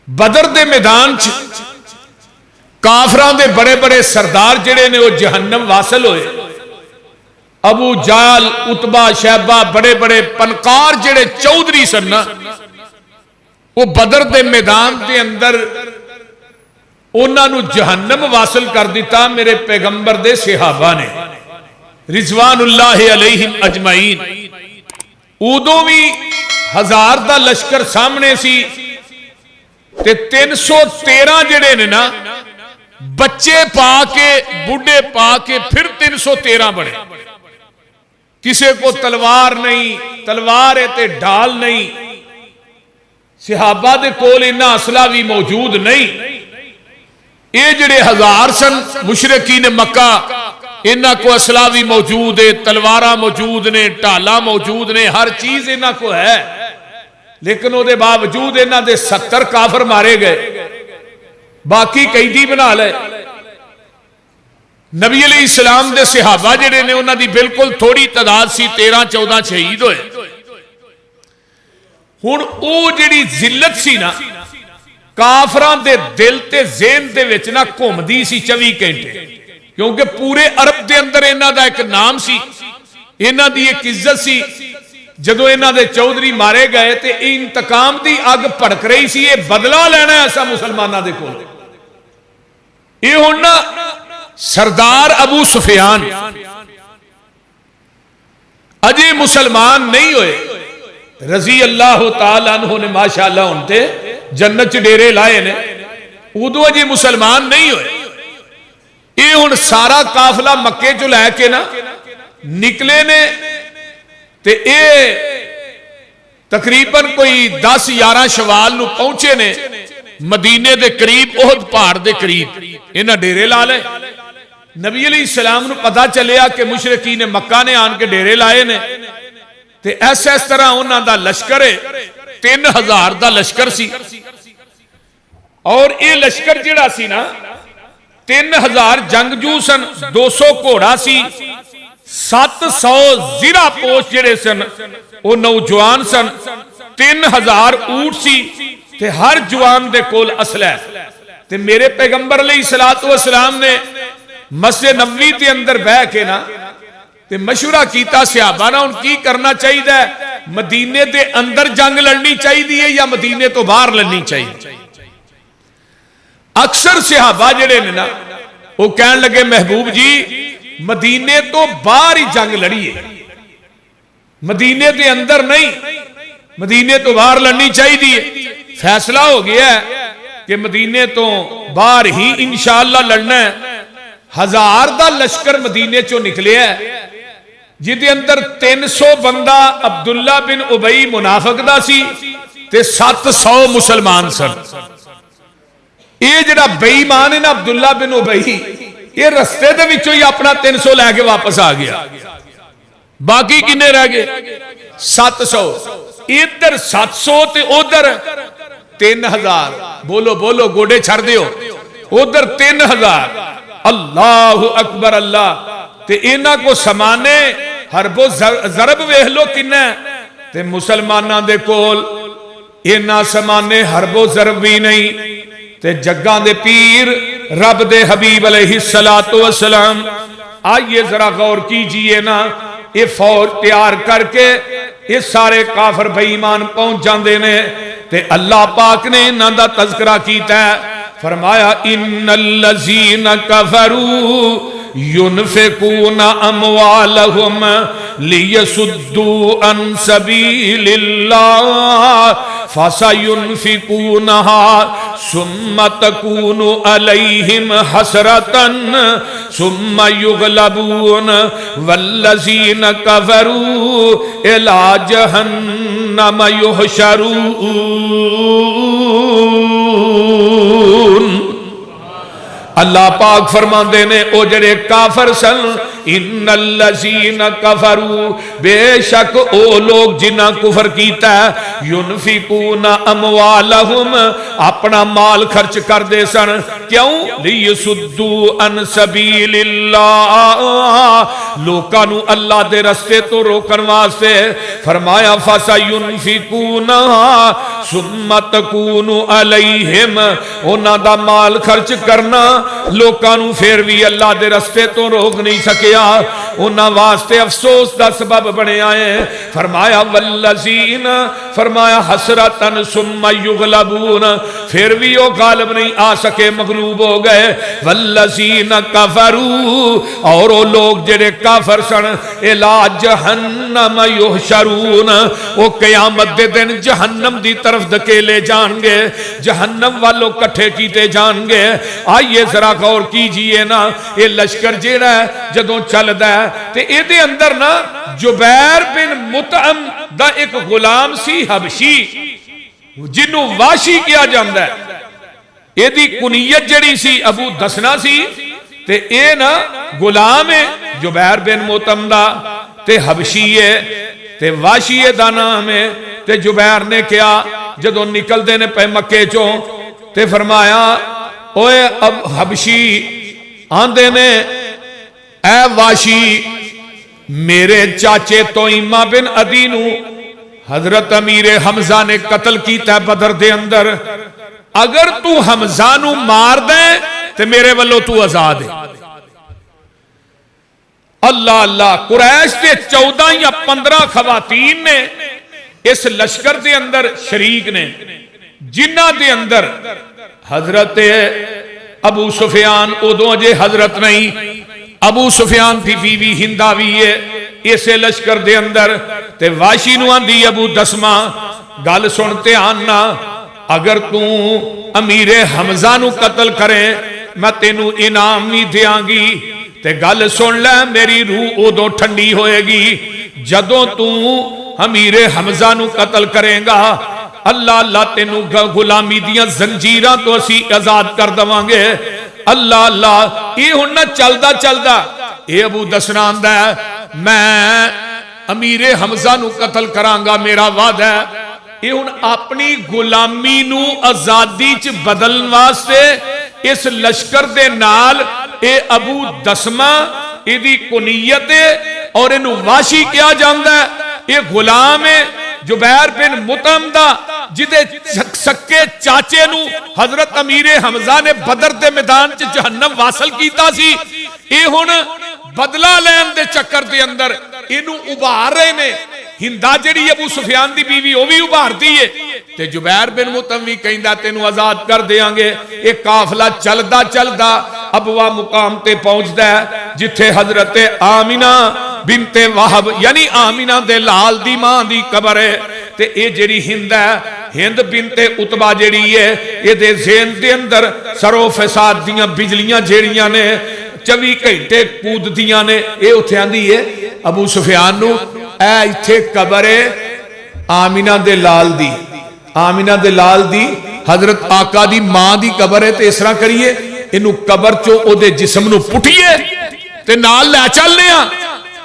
بدر دے میدان کافران دے بڑے بڑے سردار جڑے نے وہ جہنم واصل ہوئے. ابو جال اتبا شیبہ بڑے بڑے پنکار جڑے چودھری سن وہ بدر دے میدان دے اندر انہاں نو جہنم واصل کر دیتا میرے پیغمبر دے صحابہ نے رضوان اللہ علیہم اجمعین. ادوں بھی 1000 دا لشکر سامنے سی تے 313 جڑے نے نا بچے پا کے بڑھے پا کے پھر 313 بڑے. کسے کو تلوار نہیں، تلوار ہے تے ڈھال نہیں. صحابہ دے کول انہاں اسلحہ بھی موجود نہیں. یہ جڑے 1000 سن مشرکین مکہ انہاں کو اسلحہ بھی موجود ہے، تلواراں موجود نے، ڈھالاں موجود نے، ہر چیز انہاں کو ہے. لیکن وہ دے باوجود انہاں دے 70 کافر مارے گئے، باقی قیدی بنا لے. نبی علیہ السلام دے صحابہ جڑے نے انہاں دی بالکل تھوڑی تعداد سی، 13-14 شہید ہوئے. ہن او جڑی ذلت سی نا کافراں دے دل تے ذہن دے وچ نا گھومدی سی 24 گھنٹے، کیونکہ پورے عرب دے اندر انہاں دا ایک نام سی، انہاں دی ایک عزت سی. جدو انہاں دے چودھری مارے گئے تے انتقام دی اگ بھڑک رہی سی، یہ بدلہ لینا ہے ایسا مسلمانہ دے کول. یہ ہن سردار ابو سفیان اجے مسلمان نہیں ہوئے، رضی اللہ تعالیٰ عنہ نے ماشاءاللہ انتے جنت چ ڈیرے لائے نے، ادو اجے مسلمان نہیں ہوئے. یہ ہن سارا قافلہ مکے چ لے کے نا نکلے نے تے اے تقریباً کوئی 10-11 شوال نو پہنچے نے مدینے دے قریب، احد پہاڑ دے قریب انہاں ڈیرے لا لے. نبی علیہ السلام نو پتا چلیا کہ مشرکین مکہ نے آن کے ڈیرے لائے نے تے اس طرح انہاں دا لشکر ہے 3000 دا لشکر سی. اور یہ لشکر جڑا سی نا 3000 جنگجو سن، 200 گھوڑا سی، 700 زرہ پوش جڑے سن وہ نوجوان سن، 3000 اونٹ سی تے ہر جوان دے کول اسلحہ. تے میرے پیغمبر علیہ السلام نے مسجد نبوی تے اندر بہ کے نا تے مشورہ کیتا صحابہ نا ان کی کرنا چاہیے، مدینے دے اندر جنگ لڑنی چاہیے یا مدینے تو باہر لڑنی چاہیے. اکثر صحابہ جڑے نے نا وہ کہن لگے محبوب جی مدینے تو باہر ہی جنگ لڑیے، مدینے دے اندر نہیں، مدینے تو باہر لڑنی چاہیے. فیصلہ ہو گیا ہے کہ مدینے تو باہر ہی انشاءاللہ لڑنا ہے. 1000 دا لشکر مدینے چو نکلے ہے جدے اندر 300 بندہ عبداللہ بن ابئی منافق دا سی تے 700 مسلمان سن. یہ جڑا بے ایمان ہے نا عبداللہ بن ابئی، یہ رستے دے وچوں ہی اپنا 300 لے کے واپس آ گیا. باقی کنے رہ گئے 700. ادھر 700 تے ادھر 3000. بولو بولو گوڑے چھڑ دیو. ادھر 3000. اللہ اکبر اللہ. تے اینا کو سمانے حرب و ضرب ویکھ لو کنے تے مسلماناں دے کول اینا سمانے حرب و ضرب بھی نہیں. تے جگاں دے پیر رب دے حبیب علیہ السلام. آئیے ذرا غور کیجئے نا، یہ فوج تیار کر کے یہ سارے کافر بے ایمان پہنچ جاندے نے تے اللہ پاک نے انہاں دا تذکرہ کیتا ہے. فرمایا ان الذین کفروا ينفقون اموالهم ليصدوا عن سبيل الله فسينفقونها ثم تكون عليهم حسرة ثم يغلبون والذين كفروا إلى جهنم يحشرون. اللہ پاک فرماندے نے او جڑے کافر سن ان الذین کفروا بے شک او لوگ جنہاں کفر کیتا ہے ینفقون اموالہم اپنا مال خرچ کر دے سن کیوں لیسدوا عن سبیل اللہ لوکاں نو اللہ دے رستے تو روکن واسطے فرمایا فَسَيُنْفِقُونَهَا ثُمَّ تَكُونُ عَلَيْهِمْ انہاں دا مال خرچ کرنا لوکاں نو پھر بھی اللہ دے رستے تو روک نہیں سکیا انہاں واسطے افسوس دا سبب بنے آئے فرمایا والذین فرمایا حسرتن ثم یغلبون پھر بھی وہ غالب نہیں آ سکے مغلوب ہو گئے والذین کفروا اور وہ لوگ جڑے کافر سن الی جہنم یحشرون وہ قیامت دے دن جہنم دی طرف دھکیلے جان گے جہنم والوں کٹھے کیتے جان گے آئیے ذرا غور کیجئے نا یہ لشکر جیڑا ہے جدوں چلدا ہے تے اے دے اندر نا جبیر بن مطعم دا ایک غلام سی حبشی جنوں واشی کیا جاندا ہے اے دی کنیت جڑی سی ابو دسنا سی تے اے نا غلام ہے جبیر بن مطعم دا تے حبشی ہے تے واشی دا نام ہے تے جبیر نے کیا جدوں نکل دے نے پہ مکے چوں تے فرمایا اوے اب حبشی آندے نے اے واشی میرے چاچے توئیمہ بن عدی نو حضرت امیر حمزہ نے قتل کیتا ہے بدر دے اندر اگر تو حمزہ نو مار دے تے میرے والو تو آزاد ہے اللہ اللہ قریش کے 14 یا 15 خواتین نے اس لشکر دے اندر شریک نے جنہ دے اندر حضرت ابو سفیان ادوں جے حضرت نہیں ابو سفیان تھی بیوی ہنداوی ہے اسے لشکر دے اندر تے واشی نو آندی ابو دسما گل سنتے آنا اگر تو امیر حمزہ نو قتل کرے میں تینو انعام نہیں دیاں گی تے گل سن لے میری روح ادوں ٹھنڈی ہوئے گی جدوں تو امیر حمزہ نو قتل کریں گا اللہ اللہ تینو غلامی دیاں زنجیراں تو اسی آزاد کر دواں گے اللہ اللہ یہ ہن نہ چلدا چلدا اے ابو دسنا آندا ہے میں امیر حمزہ نو قتل کراں گا میرا وعدہ ہے یہ ہن اپنی غلامی نو آزادی چ بدلن واسطے اس لشکر دے نال اے ابو دسما اے دی کنیت اور اینو واشی کیا جاندا ہے یہ غلام ہے جبیر بن مطعم دا جدے سکے چاچے نو حضرت امیر حمزہ نے بدر دے میدان چ جہنم واصل کیتا سی اے ہن بدلہ لین دے چکر دے اندر اینو ابھار رہے نے ہندا جڑی ابو سفیان دی بیوی او بھی ابھارتی ہے تے جبیر بن مطعم بھی کہندا تینو آزاد کر دیاں گے ایک قافلہ چلدا چلدا ابوا مقام تے پہنچدا ہے جتھے حضرت آمینہ بنت وہب یعنی آمینہ دے لال دی ماں دی قبر ہے تے اے جڑی ہند ہے ہند بنت عتبہ جڑی ہے اے دے ذہن دے اندر سرو فساد دیاں بجلیاں جیڑیاں نے 24 گھنٹے کود دیاں نے اے اوتھے آندی ہے ابو سفیان نو اے ایتھے قبر ہے آمینہ دے لال دی آمینہ دے لال دی حضرت آقا دی ماں دی قبر ہے تے اس طرح کریے انو قبر چو او دے جسم نو پٹھیے تے نال لے چلنے ہاں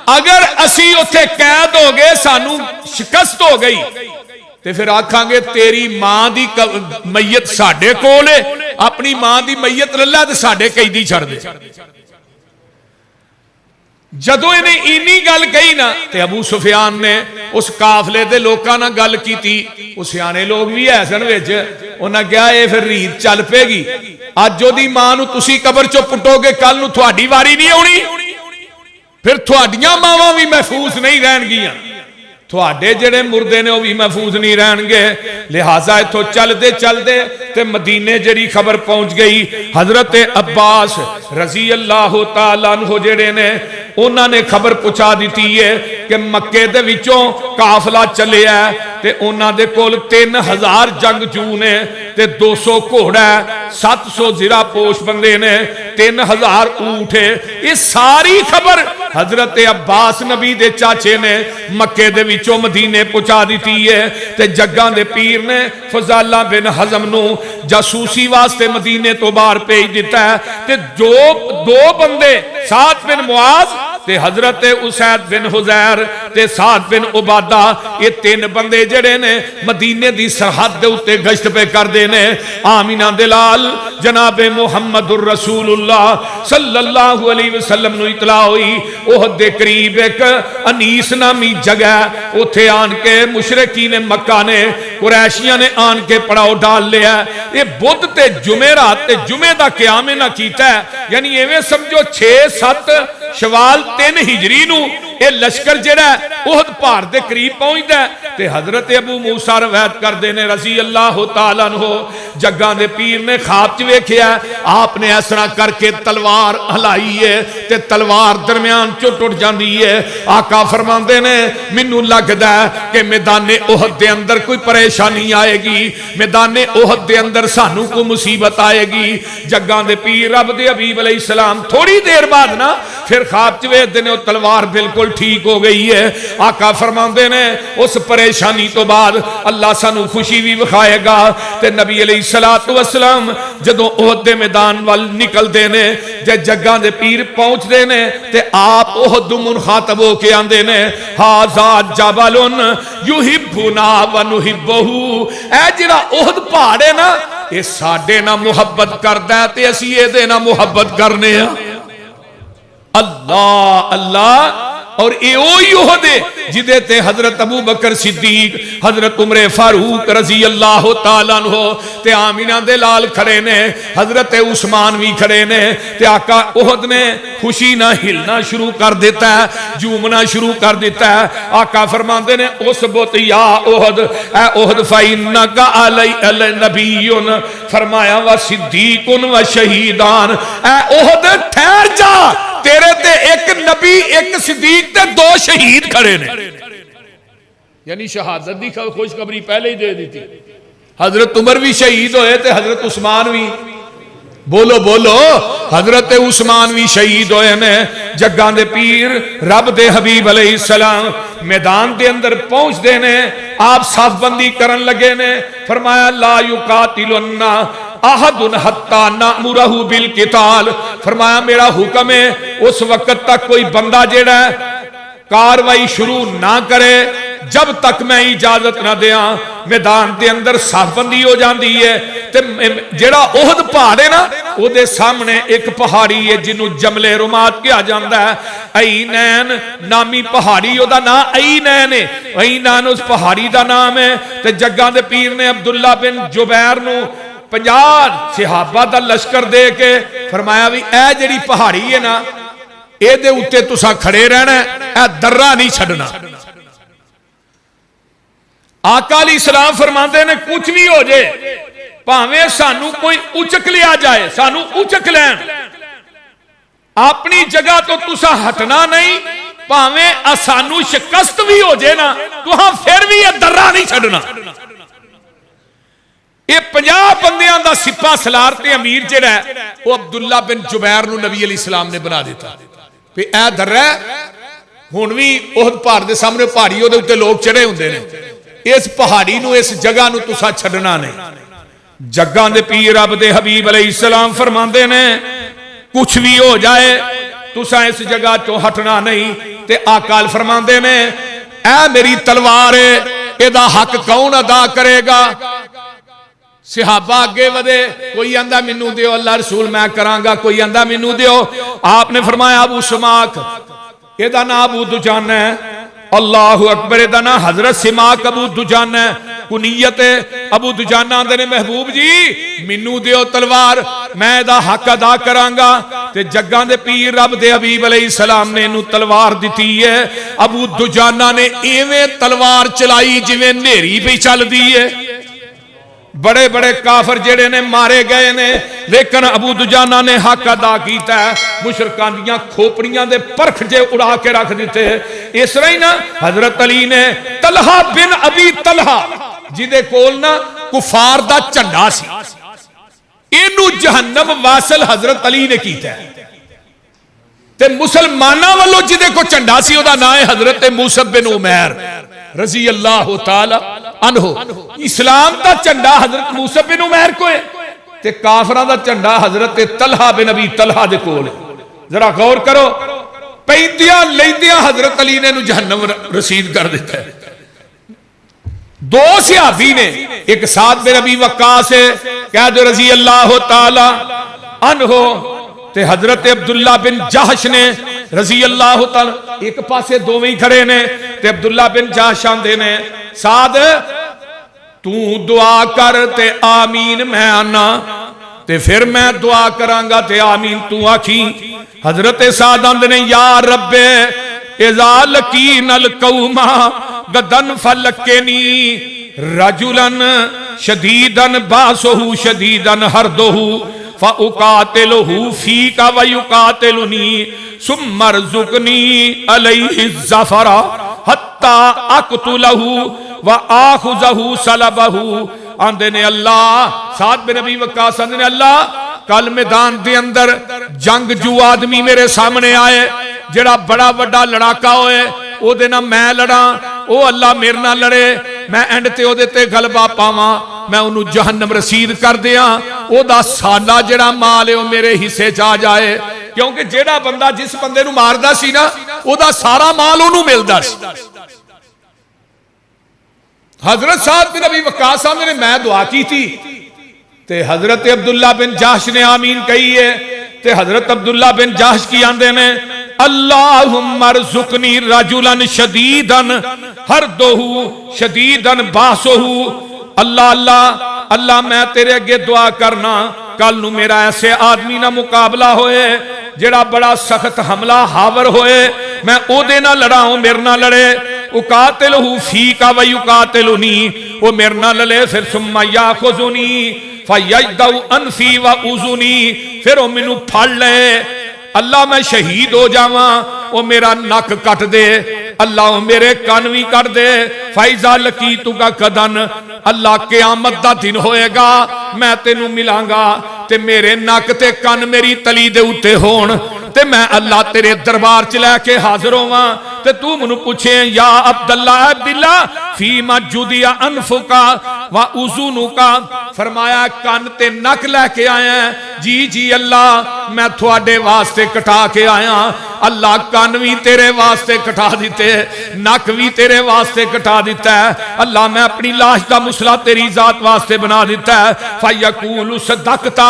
اگر اسی اوتھے قید ہو گئے سانو شکست ہو گئی تے پھر آکھاں گے تیری ماں دی میت ساڈے کولے اپنی ماں دی میت للا تے ساڈے قیدی چھڑ دے جدو انہیں اینی گل کہی نا تے ابو سفیان نے اس قافلے دے لوکاں نہ گل کی تھی اس سیانے لوگ بھی ایسن وچ انہاں کہا اے پھر ریت چل پے گی اج جو دی ماں نو تسی قبر چو پٹو گے کل نو تھوڑی واری نہیں ہونی پھر تھوڑیاں ماواں بھی محفوظ نہیں رہن گیاں تھوڑے جڑے مردے نے وہ بھی محفوظ نہیں رہن گے لہٰذا اتھو چل دے تے مدینے جڑی خبر پہنچ گئی حضرت عباس رضی اللہ تعالیٰ عنہ جڑے نے انہوں نے خبر پہنچا دیتی ہے کہ مکے دے وچوں قافلہ چلے ہے تے انہوں دے کول 3000 جنگجو نے تے 200 گھوڑا ہے 700 زرہ پوش بندے نے 3000 اونٹ ہے یہ ساری خبر حضرت عباس نبی دے چاچے نے مکے دے وچوں مدینے پہنچا دیتی ہے تے جگاں دے پیر نے فضالہ بن حزم نو جاسوسی واسطے مدینے تو باہر بھیج دیتا ہے تے دو بندے سعد بن معاذ تے حضرت اسید بن حزیر تے سعد بن عبادہ یہ تین بندے جڑے نے مدینے دی سرحد دے اتے گشت پہ کر دینے آمینہ دلال جناب محمد الرسول اللہ صلی اللہ علیہ وسلم نو اطلاع ہوئی احد دے قریب ایک انیس نامی جگہ اتھے آن کے مشرکین مکہ نے قریشیاں نے آن کے پڑاؤ ڈال لیا یہ بدھ تے جمعرات تے جمعہ دا قیام نہ کیتا ہے یعنی ایویں سمجھو 6-7 شوال 3 ہجری نو اے لشکر جڑا احد پہاڑ دے قریب پہنچدا ہے تے حضرت ابو موسیٰ روایت کر دینے رضی اللہ تعالیٰ عنہ جگاں دے پیر نے خواب چ ویکھیا آپ نے اس طرح کر کے تلوار ہلائی ہے تے تلوار درمیان چ ٹٹ جاندی ہے آقا فرماندے نے مینوں لگدا ہے کہ میدان احد دے اندر کوئی پریشانی آئے گی میدان احد دے اندر سانو کوئی مصیبت آئے گی جگاں دے پیر رب دے حبیب علیہ السلام تھوڑی دیر بعد نا پھر خواب چ ویکھدے نے تلوار بالکل ٹھیک ہو گئی ہے آقا فرماندے نے اس پریشانی تو بعد اللہ سانو خوشی بھی بخائے گا تے نبی علیہ السلام جدوں احد دے میدان وال نکل دینے جے جگاں دے پیر پہنچ دینے تے آپ احد منخاطب ہو کے آندے نے ھذا جبل یحبنا ونحبہ اے جڑا احد پہاڑ ہے نا یہ ساڈے نہ محبت کردا ہے تے اسی اے دے نہ محبت کرنے ہیں اللہ اللہ اور اے اوہی احد ہے جدے تے حضرت ابو بکر صدیق حضرت عمر فاروق رضی اللہ تعالیٰ عنہ تے آمینہ دے لال کھڑے نے حضرت عثمان بھی کھڑے نے تے آقا احد نے خوشی نہ ہلنا شروع کر دیتا ہے جومنا شروع کر دیتا ہے آقا فرماندے نے اسبت یا احد اے احد فإنک علی نبی فرمایا و صدیق و شہیدان اے احد ٹھہر جا تیرے تے ایک نبی ایک صدیق تے 2 شہید کھڑے نے یعنی شہادت دی خوشخبری پہلے ہی دے دی تھی حضرت عمر بھی شہید ہوئے تے حضرت عثمان بھی بولو بولو حضرت عثمان بھی شہید ہوئے نے جگاں دے پیر رب دے حبیب علیہ السلام میدان دے اندر پہنچ دینے آپ صف بندی کرن لگے نے فرمایا لا یقاتلنا احد حتی نامرہ بالقتال فرمایا میرا حکم ہے اس وقت تک کوئی بندہ جیڑا ہے کاروائی شروع نہ کرے جب تک میں اجازت نہ دیاں میدان دے اندر صف بندی ہو جاندی ہے تے جیڑا احد پہاڑ ہے نا او دے سامنے ایک پہاڑی ہے جنوں جمل رمات کیا جاندا ہے اینین نامی پہاڑی او دا نام اینین ہے اینین اس پہاڑی دا نام ہے تے جگاں دے پیر نے عبداللہ بن جبیر نو 50 صحابہ دا لشکر دے کے فرمایا بھی اے جڑی پہاڑی ہے نا اے دے اتے تسا کھڑے رہنا ہے اے درہ نہیں چھڑنا آقا علیہ السلام فرماندے نے کچھ بھی ہو جائے پاویں سانو کوئی اچک لیا جائے سانو اچک لین اپنی جگہ تو تسا ہٹنا نہیں پاویں سانو شکست بھی ہو جائے نا تو ہاں پھر بھی یہ درہ نہیں چھڑنا یہ 50 بندیاں دا سپاہ سالار تے امیر جڑا ہے وہ عبداللہ بن جبیر نو نبی علیہ السلام نے بنا دیتا پہ اے درہ ہن وی احد پہاڑ دے سامنے پہاڑی دے اوتے لوگ چڑھے ہوندے نے اس پہاڑی نو اس جگہ نو تسا چھڈنا نہیں جگاں دے پیر رب دے حبیب علیہ السلام فرماندے نے کچھ بھی ہو جائے تسا اس جگہ تو ہٹنا نہیں تے آقا فرماندے نے اے میری تلوار ہے اے دا حق کون ادا کرے گا صحابہ آگے ودے کوئی اندہ منو دیو اللہ رسول میں کرانگا کوئی اندہ منو دیو آپ نے فرمایا ابو سماک یہ دا نا ابو دجان ہے اللہ اکبر دا نا حضرت سماک ابو دجان ہے کنیت ابو دجان آندے نے محبوب جی منو دیو تلوار میں دا حق ادا کرانگا تے جگاں دے پیر رب دے حبیب علیہ السلام نے انہوں تلوار دیتی ہے ابو دجانہ نے ایویں تلوار چلائی جویں نیری بھی چل دی ہے بڑے بڑے کافر جڑے نے مارے گئے نے لیکن ابو دجانہ نے حق ادا کیتا ہے مشرکان دیاں کھوپڑیاں دے پرکھ جے اڑا کے رکھ دیتے اس رہی نا حضرت علی نے طلحہ بن ابی طلحہ جدے کول نا کفار دا چنڈا سی اینو جہنم واصل حضرت علی نے کیتا ہے تے مسلمانہ والو جدے کو چنڈا سی او دا نام ہے حضرت موسیٰ بن عمیر رضی اللہ تعالی عنہ اسلام دا چنڈا حضرت موسیٰ بن عمیر کو ہے تے کافرہ دا چنڈا حضرت طلحہ بن ابی طلحہ دے کول ہے ذرا غور کرو پیندیاں لیندیاں حضرت علی نے جہنم رسید کر دیتا ہے. دو صحابی نے، ایک سعد بن ابی وقاص ہے قید رضی اللہ تعالی عنہ، تے حضرت عبداللہ بن جہش نے رضی اللہ تعالی، ایک پاسے دوویں کھڑے نے، تے عبداللہ بن جہش آندے نے سعد تو دعا کر تے آمین میں آنا، تے پھر میں دعا کرانگا تے آمین تو آکھی. حضرت سعد آندے نے یا رب اذا لقین القوم غدن فلکنی رجلن شدیدن باسہو شدیدن ہردہو فَأُقَاتِلُهُ فِيكَ وَيُقَاتِلُنِي ثُمَّ ارْزُقْنِي عَلَيْهِ الظَّفَرَ حَتَّى أَقْتُلَهُ وَآخُذَهُ صَلَبَهُ. آندے نے اللہ، سعد بن ابی وقاص آندے نے اللہ کل میدان دے اندر جنگ جو آدمی میرے سامنے آئے جڑا بڑا بڑا لڑاکا ہوئے او دے نہ میں لڑا، او اللہ میرے نہ لڑے، میں اینڈ تے او دے تے غلبہ پاواں، میں انہوں جہنم رسید کر دیاں، او دا سالہ جڑا مال ہے او میرے حصے چاہ جائے. کیونکہ جڑا بندہ جس بندے نو ماردہ سی نا او دا سارا مال انہوں ملدا سی. حضرت سعد بن ابی وقاص صاحب نے میں دعا کی تھی تے حضرت عبداللہ بن جہش نے آمین کہی ہے، تے حضرت عبداللہ بن جہش کی آندے نے اللہم ارزقنی رجلن شدیدن ہردہو شدیدن باسہو. اللہ اللہ اللہ میں تیرے اگے دعا کرنا کل نو میرا ایسے آدمی نہ مقابلہ ہوئے جڑا بڑا سخت حملہ ہاور ہوئے، میں او دے نہ لڑاؤں میرے نہ لڑے. اقاتلہو فیکا ویقاتلنی، وہ میرے نہ لڑے پھر ثم یاخذنی فیجدو انفی واذنی، پھر وہ منو پھڑ لے، اللہ میں شہید ہو جاواں، وہ میرا نک کٹ دے، اللہ میرے کانوی کر دے. فائزہ لقیتو کا قدن، اللہ قیامت دا دن ہوئے گا میں تینوں ملان گا تے میرے نک تے کان میری تلی دے اتے ہون تے میں اللہ تیرے دربار چلے کے حاضر ہوں تے تو منو پوچھیں یا عبداللہ فیما جدیا انفکا و اذنکا، فرمایا کان تے نک لے کے آیا ہیں. جی جی اللہ میں تھوڑے واسطے کٹا کے آیا. اللہ کان بھی تیرے واسطے کٹا دیتے، نک بھی تیرے واسطے کٹا دیتا ہے. اللہ میں اپنی لاش کا مسئلہ تیری ذات واسطے بنا دیتا ہے. فَيَقُولُ صَدَقْتَ،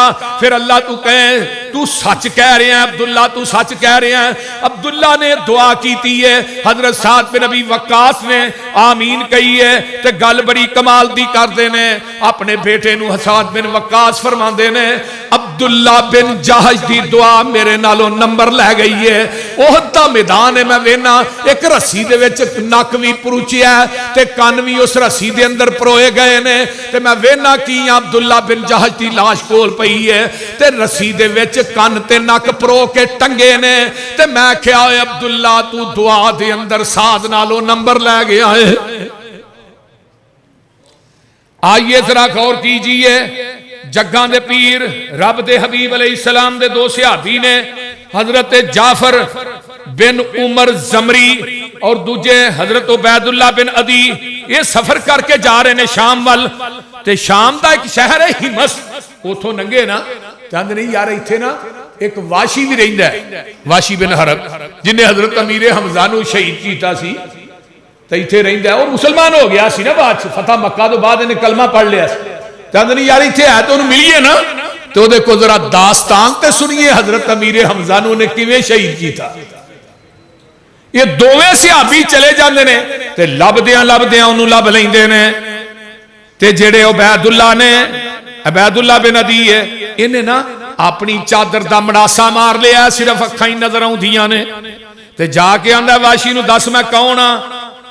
پھر اللہ تو کہے تو سچ کہہ رہے ہیں عبداللہ، تو سچ کہہ رہے ہیں. عبداللہ نے دعا کیتی ہے، حضرت سعد بن ابی وقاص نے آمین کہی ہے تے گل بڑی کمال دی کر دینے. اپنے بیٹے نو سعد بن وقاص فرما دینے عبداللہ بن جہش دی دعا میرے نالوں نمبر لے گئی ہے. احد دا میدان ہے، میں وینا ایک رسی دے وچ نک وی پروچیا ہے تے کان وی اس رسی دے اندر پروئے گئے نے تے میں وینا کی عبداللہ بن جہش دی لاش کول پئی ہے تے رسی دے وچ کان تے نک پرو کے ٹنگے نے تے میں کہیا اے عبداللہ تو دعا دے اندر سعد نالوں نمبر لے گیا ہے. آئیے ذرا غور کیجئے، جگاں دے پیر رب دے حبیب علیہ السلام دے دو صحابی نے حضرت جعفر بن عمر زمری اور دوجے حضرت عبیداللہ بن عدی، یہ سفر کر کے جا رہے نے شام وال تے شام دا ایک شہر ہے ہمس، اوتھوں ننگے نا چاند نہیں یار ایتھے نا ایک واشی بھی رہندا ہے، واشی بن حرب جنہیں حضرت امیر حمزہ نو شہید کیتا سی تے ایتھے رہندا ہے اور مسلمان ہو گیا سی نا بعد فتح مکہ تو بعد انہیں کلمہ پڑھ لیا سی. چاند نہیں یار ایتھے ہے تو انہوں ملیے نا تو دے کو ذرا داستان تے سنیے حضرت امیر حمزہ نو نے کیویں شہید کیتا. یہ دوویں صحابی چلے جاندے نے تے لبدیاں انہوں لب لیندے نے تے جڑے عبیداللہ نے عبیداللہ بن عدی ہے انہیں نا اپنی چادر دا مڑاسا مار لیا صرف اکھائیں نظر آؤندیاں نے تے جا کے آندا ہے واشی نو دس میں کون ہاں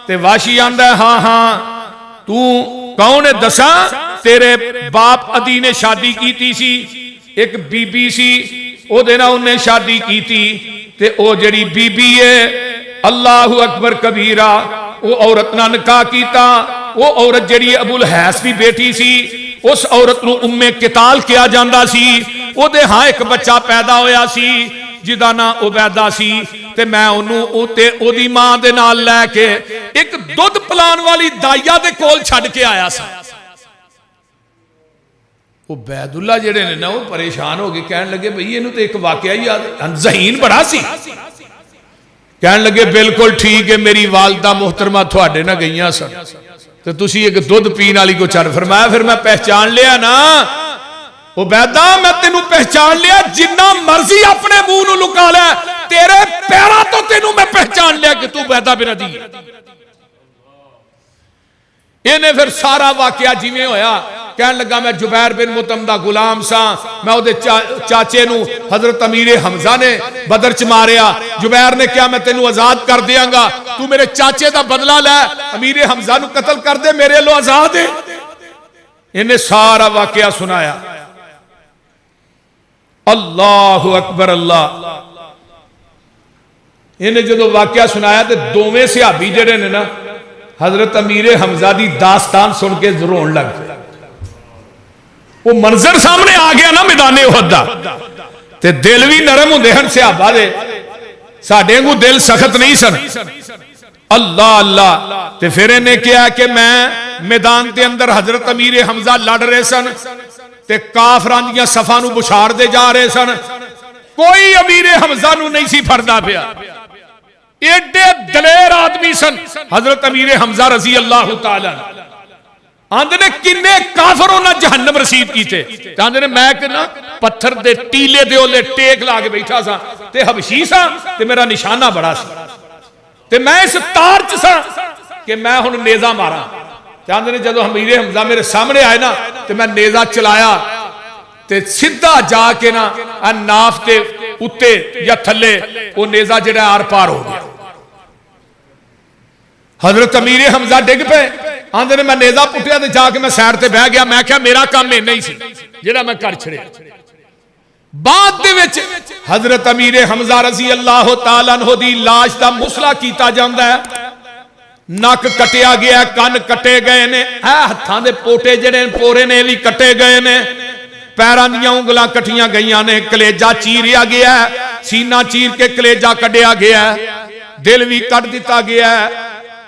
تے واشی آندا ہے ہاں ہاں تو کون ہے دساں تیرے باپ عدی نے شادی کیتی سی ایک بی بی سی او دینا انہیں شادی کیتی تے او جڑی بی بی ہے اللہ اکبر کبیرہ او عورت نہ نکاح کیتا او عورت جڑی ابو الحیث دی بیٹی سی اس عورت نو قتال کیا جاندا سی او دے ہاں ایک بچہ پیدا ہویا سی جدا نا عبیدہ سی تے میں انہوں تے او دی ماں دے نال لے کے ایک دودھ پلان والی دائیا دے کول چھڑ کے آیا سا. عبیداللہ جڑے نے نا وہ پریشان ہو گئے کہنے لگے بھئی انہوں تے ایک واقعہ یاد ذہین بڑا سی کہنے لگے بالکل ٹھیک ہے، میری والدہ محترمہ تھوڑے نہ گئیاں سن تو تسی ایک دودھ پین والی کو چل فرمایا، پھر میں پہچان لیا نا عبیدہ، میں تینوں پہچان لیا، جنہ مرضی اپنے منہ نو لکا لے، تیرے پیرا تو تینوں میں پہچان لیا کہ تو عبیدہ بن عدی ہے۔ انہیں پھر سارا واقعہ جیویں ہویا، کہنے لگا میں جبیر بن مطعم دا غلام سا، میں وہ چاچے نو حضرت امیر حمزہ نے بدر چ ماریا، جبیر نے کیا میں تینوں آزاد کر دیاں گا، تو میرے چاچے دا بدلہ لے، امیر حمزہ نو قتل کر دے، میرے لو آزاد ہے۔ انہیں سارا واقعہ سنایا۔ اللہ اکبر اللہ، انہیں جدو واقعہ سنایا تو دوویں صحابی جڑے نے نا حضرت امیر حمزہ دی داستان سن کے رون لگ گئے۔ وہ منظر سامنے آ گیا نا میدان احد دا، تے دل بھی نرم ہوندے ہن صحابہ دے، ساڈے کو دل سخت نہیں سن۔ اللہ اللہ، تے پھر انہیں کیا کہ میں میدان دے اندر حضرت امیر حمزہ لڑ رہے سن تے کافران دیاں صفاں نو بشار دے جا رہے سن، کوئی امیر حمزہ نو نہیں سی پھڑدا پیا، ایڈے دلیر آدمی سن حضرت امیر حمزہ رضی اللہ تعالی آندھے نے کنے کافروں نہ جہنم رسید کیتے، آندھے نے میں کنا پتھر دے ٹیلے دے اولے ٹیک لا کے بیٹھا سا تے حبشی سا تے میرا نشانہ بڑا سا تے میں اس تار چ سا کہ میں ہن نیزہ مارا، آندھے نے جدو امیر حمزہ میرے سامنے آئے نا تے میں نیزہ چلایا تے سدھا جا کے نا ناف تے اتے یا تھلے وہ نیزہ جڑا آر پار ہو گیا۔ حضرت امیر حمزہ ڈگ پہ، آندھے نے میں نیزہ پٹیا تے جا کے میں سیر تے بہ گیا، میں کہا میرا کام میں نہیں سی جڑا میں کر چھڑے۔ بعد دے وچ حضرت امیر حمزہ رضی اللہ تعالیٰ عنہ دی لاش دا مسئلہ کیتا جاندا ہے، نک کٹیا گیا، کان کٹے گئے نے، ہتھاں دے پوٹے جڑے پورے نے بھی کٹے گئے نے، پیران دیاں انگلاں کٹیاں گئیاں نے، کلیجہ چیریا گیا ہے، سینہ چیر کے کلیجہ کٹیا گیا ہے، دل بھی کٹ دیتا گیا ہے۔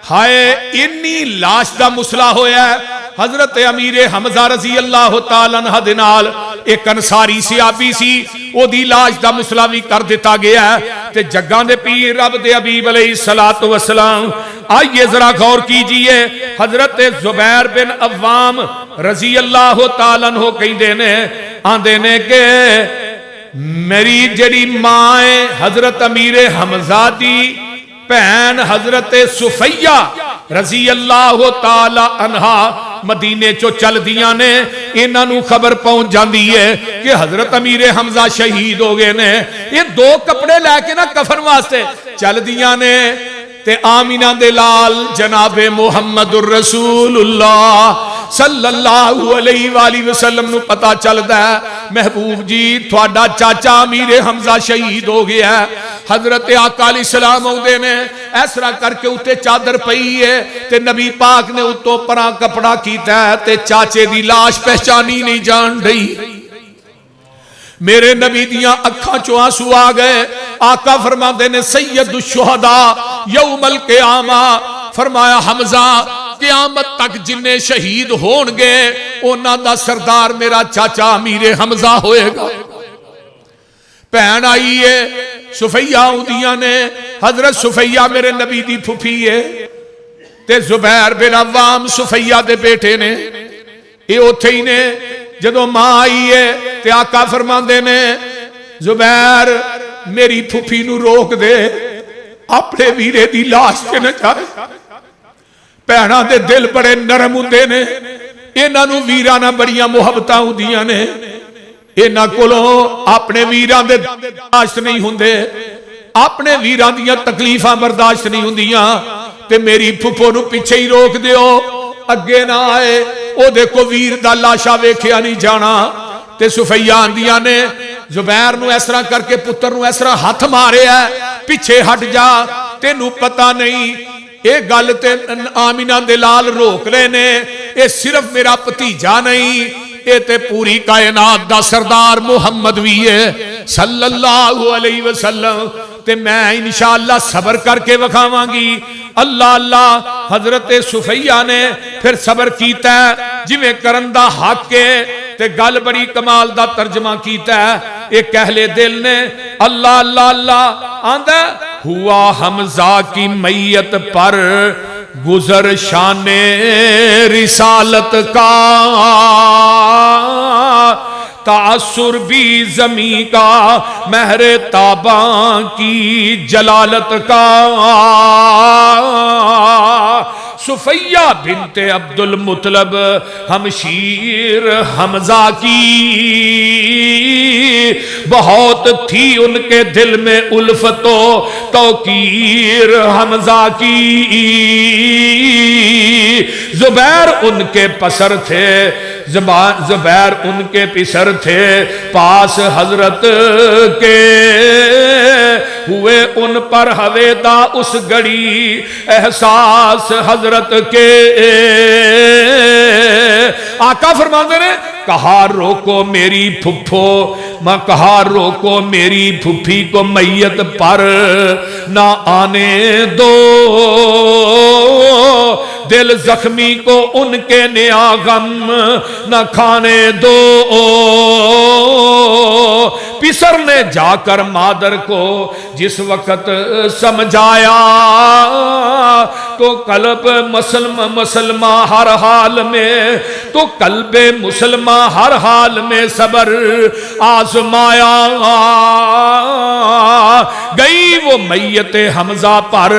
ہائے انی لاش دا مسئلہ ہویا ہے۔ حضرت امیر حمزہ رضی اللہ تعالیٰ عنہ دے نال ایک انصاری صحابی سی، او دی لاش دا مسئلہ بھی کر دیتا گیا ہے تے جگاں دے پیر رب دے حبیب علیہ السلام۔ آئیے ذرا غور کیجئے، حضرت زبیر بن عوام رضی اللہ تعالیٰ عنہ کہیں دینے آندے نے کہ میری جڑی ماں ہے حضرت امیر حمزہ دی بہن حضرت صفیہ رضی اللہ تعالی عنہا مدینے چو چل دیاں نے، انہاں نو خبر پہنچ جاندی ہے کہ حضرت امیر حمزہ شہید ہو گئے نے، یہ دو کپڑے لے کے نا کفن واسطے چل دیاں نے تے آمینہ دے لال جناب محمد الرسول اللہ صلی اللہ علیہ وآلہ وسلم نو پتا چل دا ہے محبوب جی تھوڑا چاچا امیر حمزہ شہید ہو گیا ہے۔ حضرت آقا علیہ السلام ہوندے نے ایسرا کر کے اتے چادر پئی ہے تے نبی پاک نے اتو پرا کپڑا کیتا ہے تے چاچے دی لاش پہچانی نہیں جان رہی۔ میرے نبی دیاں اکھاں چو آنسو آ گئے، آقا فرما دینے سید الشہداء یوم القیامہ، فرمایا حمزہ قیامت تک جنہیں شہید ہون گے اونا دا سردار میرا چاچا امیر حمزہ ہوئے گا۔ پہن آئی ہے صفیہ اندیاں نے، حضرت صفیہ میرے نبی دی پھپھی ہے تے زبیر بن عوام صفیہ دے بیٹے نے، اے اوتھے ہی نے جدو ماں آئی ہے تے آقا فرمان دے نے زبیر میری پھپھی نو روک دے اپنے ویرے دی لاش کے نہ جائے، پہنا دے دل بڑے نرم ہوندے نے، انہاں نو ویرانہ بڑیاں محبتاں ہوندیاں نے، انہاں کولوں اپنے ویران دے برداشت نہیں ہوندے، اپنے ویران دیاں تکلیفاں برداشت نہیں ہوندیاں، تے میری پھپھو نو پیچھے ہی روک دیو اگے نہ آئے، او دیکھو ویر دا لاشا ویکھیا نہیں جانا۔ تے صفیہ آندیاں نے زبیر نو ایسرا کر کے پتر نو ایسرا ہاتھ مارے ہے، پیچھے ہٹ جا، تینو پتہ نہیں اے گل تے آمینہ دلال روک لینے، اے صرف میرا پتیجا نہیں، اے تے پوری کائنات دا سردار محمد بھی ہے صلی اللہ علیہ وسلم، تے میں انشاءاللہ صبر کر کے وکھاواں گی۔ اللہ اللہ، حضرت صفیہ نے پھر صبر کیتا ہے جویں کرندہ حق کے، تے گل بڑی کمال دا ترجمہ کیتا ہے ایک اہل دل نے، اللہ اللہ اللہ آندہ ہوا حمزہ کی میت پر گزر شان رسالت کا، تاثر بھی زمین کا مہر تاباں کی جلالت کا، صفیہ بنت عبد المطلب ہمشیر حمزہ کی، بہت تھی ان کے دل میں الفت و توقیر حمزہ کی، زبیر ان کے پسر تھے، زبیر ان کے پسر تھے، پاس حضرت کے ہوئے ان پر ہویدا اس گھڑی احساس حضرت کے، آقا فرماتے ہیں کہا روکو میری پھپھو، میں کہا روکو میری پھپھی کو میت پر نہ آنے دو، دل زخمی کو ان کے نیا غم نہ کھانے دو، پسر نے جا کر مادر کو جس وقت سمجھایا، تو قلب مسلمہ ہر حال میں، تو قلب مسلمہ ہر حال میں صبر آزمایا، گئی وہ میت حمزہ پر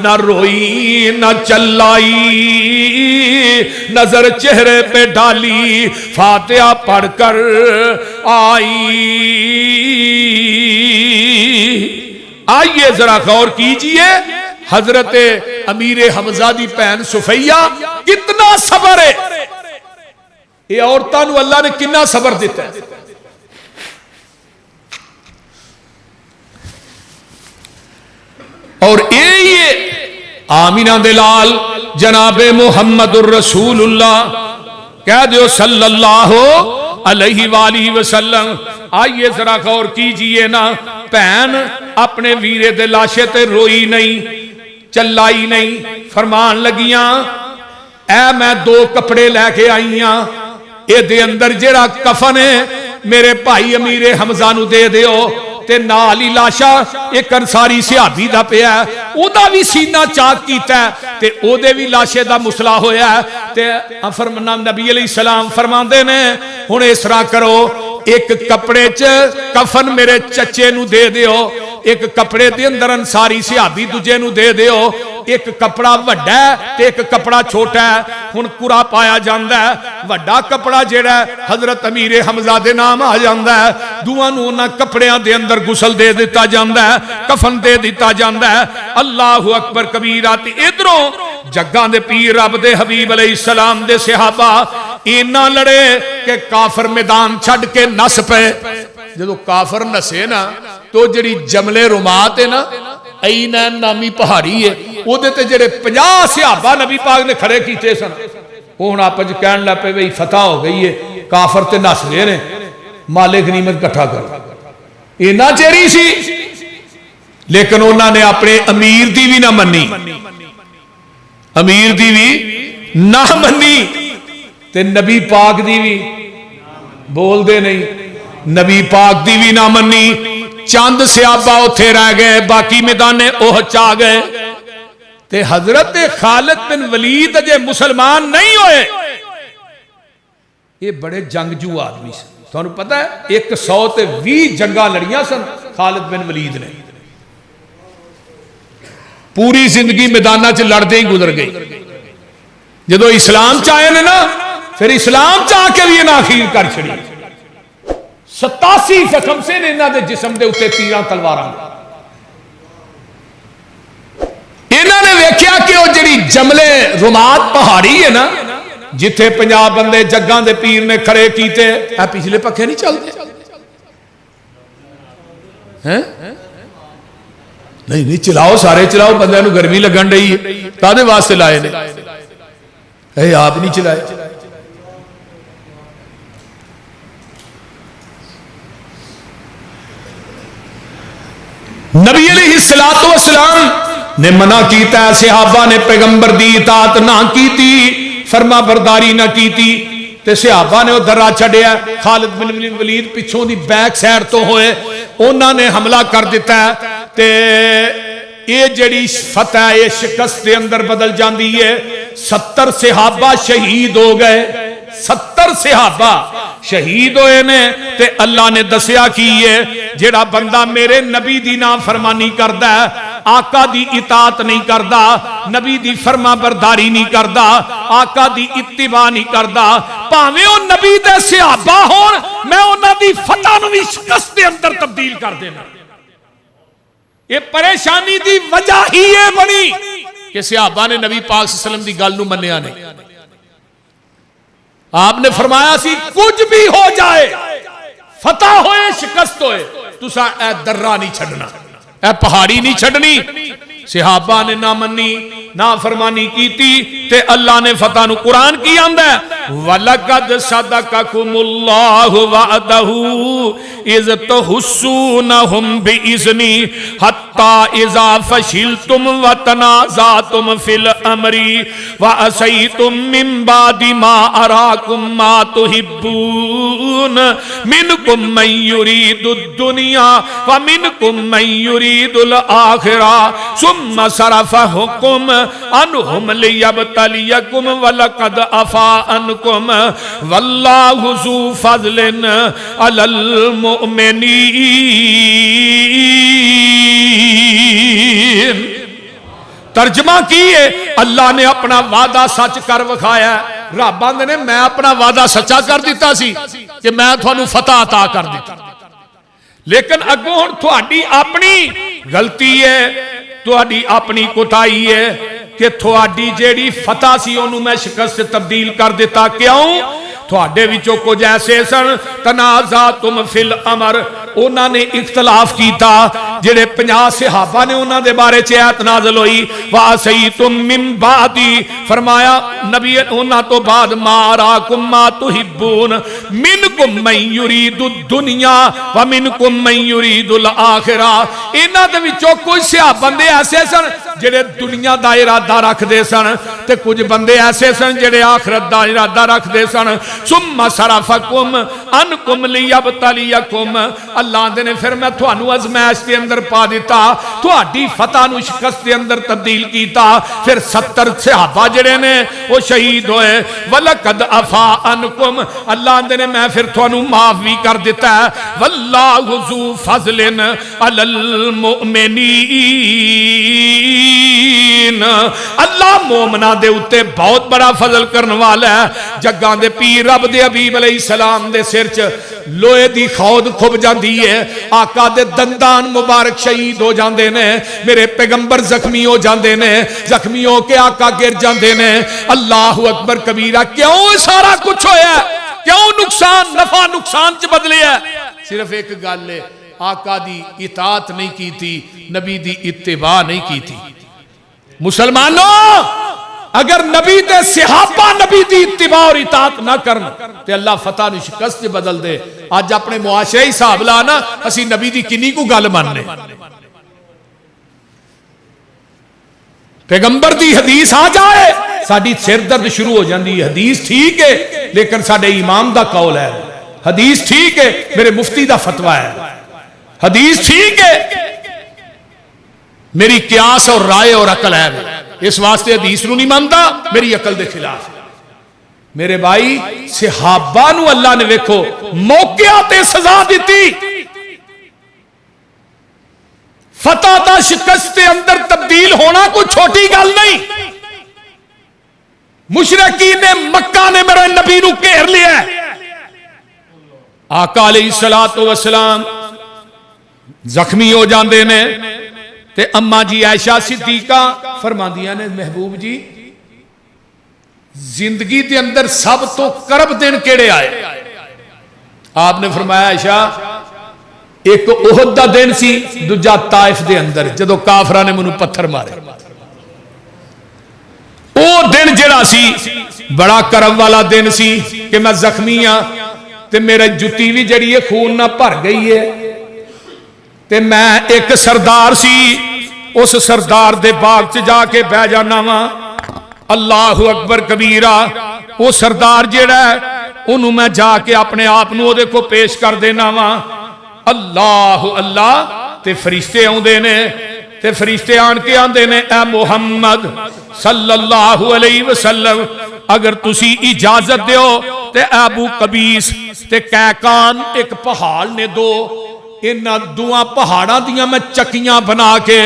نہ روئی نہ چلائی، نظر چہرے پہ ڈالی فاتحہ پڑھ کر آئی۔ آئیے ذرا غور کیجئے حضرت امیر حمزہ دی بہن صفیہ کتنا صبر ہے، یہ عورتاں نو اللہ نے کتنا صبر دیتا ہے۔ اور یہ آمینہ دلال جناب محمد الرسول اللہ کہہ دیو صلی اللہ علیہ وآلہ وسلم۔ آئیے ذرا غور کیجئے نا، بہن اپنے ویرے دے لاشے تے روئی نہیں چلائی نہیں، فرمان لگیاں اے میں 2 کپڑے لے کے آئیاں، اے دے اندر جیڑا کفن ہے میرے بھائی امیر حمزہ نو دے دیو، تے نالی لاشا ایک انصاری صحابی دا پیا ہے، او دا بھی سینہ چاک کیتا ہے، تے او دے بھی لاشے دا مسئلہ ہویا ہے، تے نبی علیہ السلام فرماندے نے ہن اس طرح کرو، ایک کپڑے کفن میرے چچے نو دے دیو، ایک کپڑے دے اندر انصاری صحابی دجے نو دے دیو، ایک کپڑا وڈا ہے تے ایک کپڑا چھوٹا ہے، ہن کورا پایا جاندا ہے، وڈا کپڑا جیڑا ہے حضرت امیر حمزہ دے نام آ جاندا ہے، دوواں نوں انہاں کپڑیاں دے اندر غسل دے دیتا جاندا ہے، کفن دے دیتا جاندا ہے۔ اللہ اکبر کبیرہ، تے ادھروں جگاں دے پیر رب دے حبیب علیہ السلام دے صحابہ اینا لڑے کہ کافر میدان چھڑ کے نس پے، جدو کافر نسے نا تو جڑی جملے رمات ہے نا، اینین نامی پہاڑی ہے، وہ دیتے جڑے 50 صحابہ نبی پاک نے کھڑے کیتے سن، وہ ہن آپا جی کہن لگ پے بھئی فتح ہو گئی ہے، کافر تے نس گئے نے، مال غنیمت کٹھا کر، اینا چیری سی، لیکن انہوں نے اپنے امیر دی بھی نہ منی، امیر دی بھی نہ منی، تے نبی پاک دی بھی بول دے نہیں، نبی پاک دی بھی نہ منی، چاند صحابہ اتھے رہ گئے، باقی میدانے اوہ چاہ گئے، تے حضرت خالد بن ولید جے مسلمان نہیں ہوئے، یہ بڑے جنگجو آدمی سن، تو انہوں پتہ ہے 120 جنگاں لڑیاں سن خالد بن ولید نے، پوری زندگی میدانہ چ لڑ دے ہی گزر گئی، جدو اسلام چاہے نے نا پھر اسلام چاہ کے بھی انہاں اخیر کر چھڑی، 87 زخم سے نے انہاں دے جسم دے اتے تیراں تلواراں، انہاں نے ویکھیا کہ وہ جڑی جملے رمات پہاڑی ہے نا جتھے 50 بندے جگاں دے پیر نے کھڑے کیتے، اے پچھلے پکھے نہیں چلتے ہیں؟ نہیں چلاؤ، سارے چلاؤ، بندے نو گرمی لگن رہی ہے، کادے واسطے لائے نے، اے آپ نہیں چلائے۔ نبی علیہ السلام نے منع کیتا ہے، صحابہ نے پیغمبر دی اطاعت نہ کیتی، فرما برداری نہ کیتی، تے صحابہ نے وہ درہ چھڑیا، خالد بن ولید پچھوں دی بیک سیر تو ہوئے، انہوں نے حملہ کر دیتا ہے، تے یہ جڑی فتح ہے شکست کے اندر بدل جاندی ہے 70 صحابہ شہید ہو گئے 70 صحابہ شہید ہوئے نے تے اللہ نے دسیا کی ہے جڑا بندہ میرے نبی دی نافرمانی کردا ہے آقا دی اطاعت نہیں کردا نبی دی فرما برداری نہیں کردا آقا دی اتباع نہیں کردا پاویں او نبی دے صحابہ ہون میں انہاں دی فتح نو بھی شکست دے اندر تبدیل کر دینا یہ پریشانی دی وجہ ہی یہ بنی کہ صحابہ نے نبی پاک صلی اللہ علیہ وسلم دی گل نو منیا نہیں آپ نے فرمایا سی کچھ بھی ہو جائے فتح ہوئے شکست ہوئے تسا اے درہ نہیں چھڑنا اے پہاڑی نہیں چھڑنی صحابہ نے نہ منی نہ فرمانی کیتی تے اللہ نے فتح نو قرآن کی آمد ہے وَلَقَدْ صَدَقَكُمُ اللَّهُ وَعْدَهُ اِذْ تَحُسُّونَهُمْ بِإِذْنِي حَتَّى إِذَا فَشِلْتُمْ وَتَنَازَعْتُمْ فِي الْأَمْرِ وَأَسَيْتُمْ مِنْ بَعْدِ مَا أَرَاكُمْ مَا تُحِبُّونَ مِنْكُمْ مَنْ يُرِيدُ الدُّنْيَا وَمِنْكُمْ مَنْ يُرِيدُ الْآخِرَةَ ثُمَّ صَرَفَكُمْ عنهم ليبتليكم ولقد عفا عنكم والله ذو فضل على المؤمنين ترجمہ کیے اللہ نے اپنا وعدہ سچ کر وکھایا رب آندے نے میں اپنا وعدہ سچا کر دیتا سی کہ میں تھانوں فتح عطا کر دیتا لیکن اگوں ہن تھوڑی اپنی غلطی ہے تھوڑی اپنی کوتاہی ہے کہ تھوڑی جیڑی فتح سی انہوں میں شکست تبدیل کر دیتا کیوں تھوڑے وچوں کچھ ایسے سن تنازعتم فی الامر انہاں نے اختلاف کیتا جڑے 50 صحابہ نے انہاں دے بارے چ آیت نازل ہوئی واسیتم من بعدی فرمایا نبی انہاں تو بعد ما راکم ما تحبون منکم من یرید الدنیا ومنکم من یرید الآخرہ انہاں دے وچوں کچھ صحابہ بندے ایسے سن جڑے دنیا دا ارادہ رکھ دے سن تے کچھ بندے ایسے سن جڑے آخرت دا ارادہ رکھ دے سن ثم صرفکم عنکم لیبتلیکم اللہ دے نے پھر میں تھانوں آزمائش کے اندر پا دیتا تھوڑی فتح نو شکست کے اندر تبدیل کیتا پھر 70 صحابہ جڑے نے وہ شہید ہوئے وَلَقَدْ عَفَا عَنْكُمْ اللہ دے نے میں پھر تھانوں معاف بھی کر دیتا ہے وَاللَّهُ ذُو فَضْلٍ عَلَى الْمُؤْمِنِينَ اللہ مومنہ دے اتے بہت بڑا فضل کرنے والا ہے جگان دے پیر رب دے حبیب علیہ السلام دے سرچ لوہے دی خود کھب جاندی ہے آقا دے دندان مبارک شہید ہو جاندے نے میرے پیغمبر زخمی ہو جاندے نے زخمی ہو کے آقا گر جاندے نے اللہ اکبر کبیرہ کیوں سارا کچھ ہویا ہے کیوں نقصان نفع نقصان چ بدلے ہے صرف ایک گل ہے آقا دی اطاعت نہیں کی تھی نبی دی اتباع نہیں کی تھی مسلمانوں اگر نبی دے صحابہ نبی دی اتباع اور اطاعت نہ کرن تے اللہ فتح نو شکست بدل دے آج اپنے معاشرے حساب لانا اسی نبی دی کنی کو گل ماننے پیغمبر دی حدیث آ جائے ساڈی سر درد شروع ہو جاندی ہے حدیث ٹھیک ہے لیکن ساڈے امام دا قول ہے حدیث ٹھیک ہے میرے مفتی دا فتویٰ ہے حدیث ٹھیک ہے میری قیاس اور رائے اور عقل ہے اس واسطے حدیث نو نہیں مانتا میری عقل دے خلاف میرے بھائی صحابہ نو اللہ نے ویکھو موقع تے سزا دیتی فتح تا شکست کے اندر تبدیل ہونا کوئی چھوٹی گل نہیں مشرکین نے مکہ نے میرے نبی نو گھیر لیا آقا علیہ السلام زخمی ہو جاندے نے تے اماں جی عائشہ صدیقہ فرماندیاں نے محبوب جی زندگی دے اندر سب تو کرب دن کیڑے آئے آپ نے فرمایا عائشہ ایک احد دا دن سی دوجا طائف دے اندر جدو کافرہ نے منو پتھر مارے او دن جڑا سی بڑا کرم والا دن سی کہ میں زخمی ہاں تے میرے جتی بھی جڑی ہے خون نہ بھر گئی ہے تے میں ایک سردار سی اس سردار دے باغ چ جا کے بہ جانا وا اللہ اکبر کبیرہ وہ سردار جیڑا ہے انہوں میں جا کے اپنے آپ نو دے کو پیش کر دینا وا اللہ اللہ تے فرشتے آؤندے نے تے فرشتے آن کے آندے نے اے محمد صلی اللہ علیہ وسلم اگر تسی اجازت دیو تے ابو قبیس تے کیکان ایک پہاڑ نے دو انہاں دوہاں پہاڑاں دیاں میں چکیاں بنا کے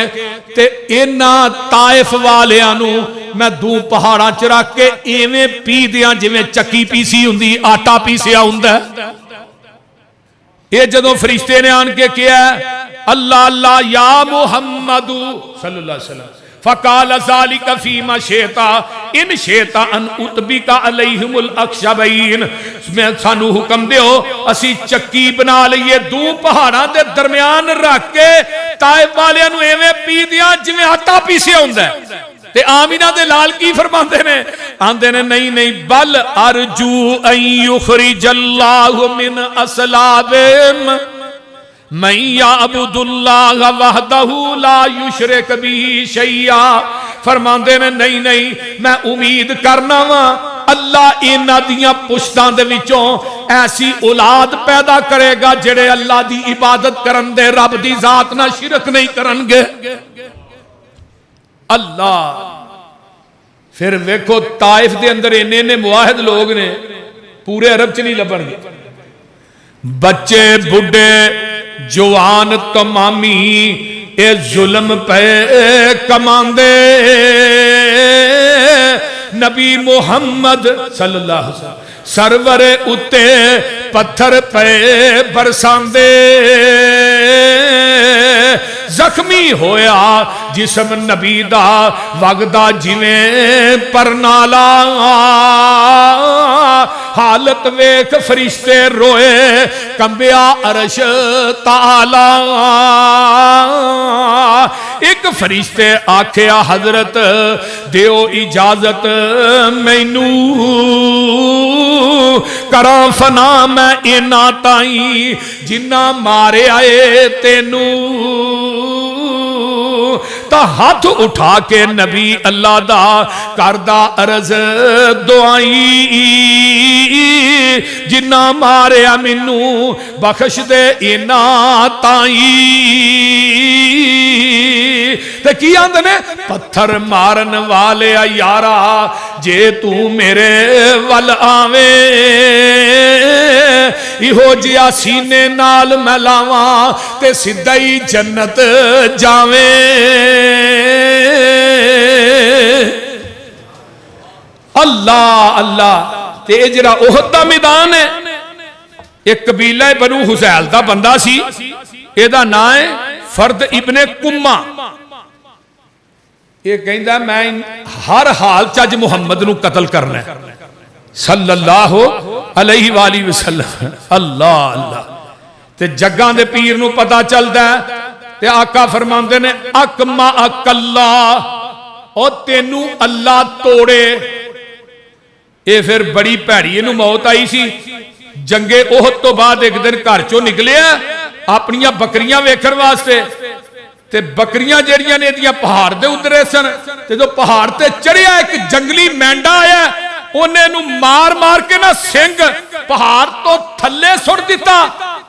تے انہاں طائف والیاں نو میں دو پہاڑاں چرا کے ایویں پی دیاں جویں چکی پیسی ہوندی آٹا پیسیا ہوندا یہ جدوں فرشتے نے آن کے کیا ہے اللہ اللہ یا محمد صلی اللہ علیہ وسلم فقال ذالک فیما شئتا ان شئتا ان اتبک علیہم الاخشبین میں سانو حکم دیو اسی چکی بنا لئیے دو پہاڑاں دے درمیان رکھ کے طائف والیاں نو ایویں پی دیاں جویں آٹا پیسیا ہوندا ہے تے آمینہ دے لال کی فرماندے نے آندے نے نہیں بل ارجو ان یخرج اللہ من اصلابہم من یعبد اللہ وحدہ لا یشرک بھی شیئا فرماندے نے نہیں میں امید کرنا وا اللہ اینا دیاں پشتاں دے وچوں ایسی اولاد پیدا کرے گا جڑے اللہ دی عبادت کرن دے رب دی ذات نہ شرک نہیں کرن گے اللہ پھر ویکھو طائف دے اندر انہیں معاہد لوگ نے پورے عرب چ نہیں لبن گے بچے بڈھے جوان تمامی اے ظلم پہ کماندے نبی محمد صلی اللہ علیہ وسلم سرور اتے پتھر پہ برساندے زخمی ہویا جسم نبی دا وگدا جویں پرنالا حالت ویکھ فرشتے روئے کمبیا عرش تعالی ایک فرشتے آکھیا حضرت دیو اجازت مینوں کراں فنا میں اینا تائیں جنہ مارے آئے تینوں تا ہاتھ اٹھا کے نبی اللہ دا کردہ عرض دعائی جنہ مارے منو بخش دے اینا تائیں تے کی آندے نے پتھر مارن والے یارا جے تو میرے ول آویں ایہو جیا سینے نال میں لاواں تے سدھائی جنت جاویں اللہ اللہ تے جڑا احد دا میدان ہے ایک قبیلہ بنو حذیل دا بندہ سی اے دا نام ہے فرد ابن کما یہ کہندا میں ہر حال چج محمد نو قتل کرنا ہے صلی اللہ علیہ وآلہ وسلم اللہ اللہ تے جگاں دے پیر نو پتہ چلدا ہے تے آقا فرماندے نے اکما اکاللہ او تینو اللہ توڑے اے پھر بڑی پیڑی انہوں موت آئی سی جنگے احد تو بعد ایک دن گھر چوں نکلے اپنیاں بکریاں ویکھن واسطے تے بکریاں جڑیاں نے دیاں پہاڑ دے اترے سن تے جو پہاڑ تے چڑھیا ایک جنگلی مینڈا آیا انہیں نو مار مار کے نہ سنگ پہاڑ تو تھلے سڑ دیتا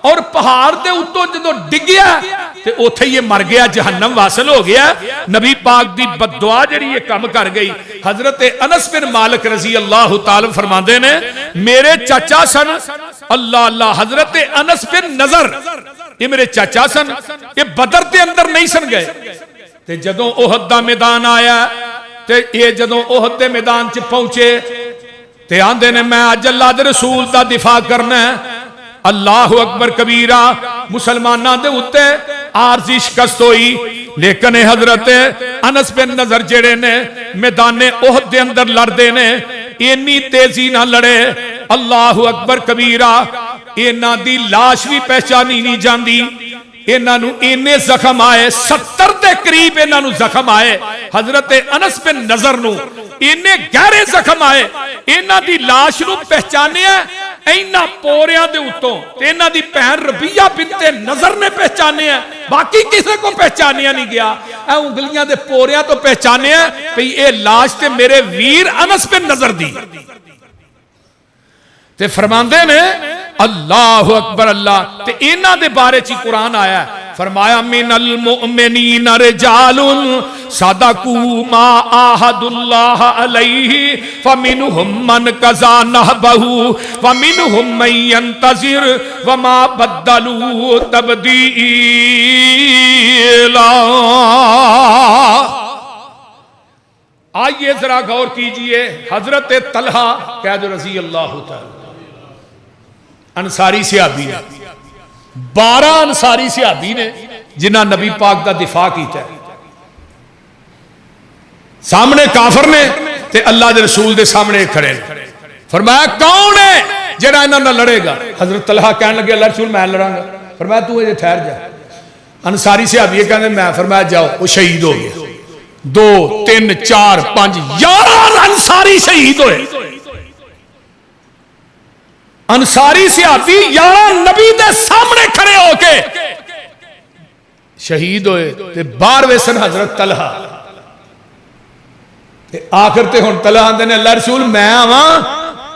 اور پہاڑ دے اتوں جدو ڈگیا تے اوتھے یہ مر گیا جہنم واصل ہو گیا نبی پاک دی بددعا جڑی یہ کام کر گئی حضرت انس بن مالک رضی اللہ تعالی فرماندے نے میرے چاچا سن اللہ اللہ حضرت انس بن نظر یہ میرے چاچا سن یہ بدر دے اندر نہیں سن گئے تے جدوں احد دا میدان آیا تے یہ جدوں احد دے میدان چ پہنچے تے آندے نے میں اج اللہ دے رسول دا دفاع کرنا ہے اللہ اکبر کبیرہ مسلمانہ دے اتے عارضی شکست ہوئی لیکن حضرت انس بن نظر جڑے نے میدان احد دے اندر لڑدے نے اینی تیزی نہ لڑے اللہ اکبر کبیرہ اینا دی لاش بھی پہچانی نہیں جاندی اینا نو اینے زخم آئے 70 دے قریب اینا نو زخم آئے حضرت انس بن نظر نو اینے گہرے زخم آئے اینا دی لاش نو پہچانے ہیں اینا پوریاں دے اتوں اینا دی پہن ربیہ بنت نظر نے پہچانے ہیں باقی کسے کو پہچانیا نہیں گیا اے انگلیاں دے پوریاں تو پہچانے ہیں پہ اے لاش تے میرے ویر انس بن نظر دی تے فرماندے نے اللہ اکبر اللہ تے اینا دے بارے چی قرآن آیا ہے فرمایا من المؤمنین رجال صدقوا ما عاہدوا اللہ علیہ فمنہم من قضى نحبہ ومنہم من ينتظر وما بدلوا تبدیلا۔ آئیے ذرا غور کیجئے، حضرت طلحہ قید رضی اللہ تعالی انصاری صحابی نے، 12 انصاری صحابی نے جنہاں نبی پاک دا دفاع کیتا ہے، سامنے کافر نے تے اللہ دے رسول دے سامنے کھڑے، فرمایا کون ہے جڑا انہاں نال لڑے گا؟ حضرت طلحہ کہنے لگے اللہ رسول میں لڑاں گا۔ فرمایا تو یہ ٹھہر جا۔ انصاری صحابی کہنے میں، فرمایا جاؤ، وہ شہید ہو گئے۔ 2 3 4 5 11 انصاری شہید ہوئے۔ انصاری صحابی 11 نبی دے سامنے کھڑے ہو کے شہید ہوئے تے 12ویں سن حضرت طلحہ تے آخر تے ہن طلحہ آندے نے اللہ رسول میں آواں؟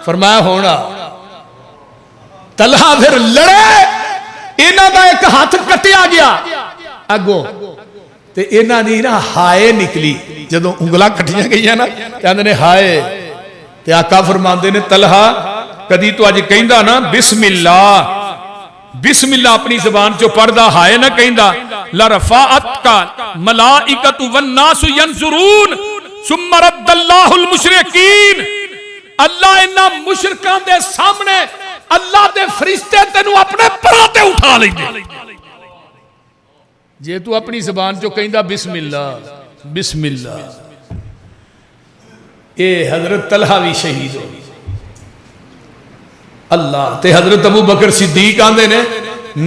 فرمایا ہونا۔ طلحہ پھر لڑے، انہاں دا ایک ہاتھ کٹیا گیا اگوں تے انہاں دی نا ہائے نکلی، جدوں انگلاں کٹیاں گئیاں نا کہندے نے ہائے، تے آقا فرماندے نے طلحہ کدی تو اج کہندا نا بسم اللہ، بسم اللہ اپنی زبان چو پڑھدا ہائے نہ کہندا، لرفعتک ملائکۃ والناس ينظرون ثم رد اللہ المشرکین، اللہ انہاں مشرکاں دے سامنے اللہ دے فرشتے تینوں اپنے پراں تے اٹھا لیندے جے تو اپنی زبان چو کہندا بسم اللہ بسم اللہ۔ اے حضرت طلحہ بھی شہید ہو اللہ تے حضرت ابو بکر صدیق آندے نے،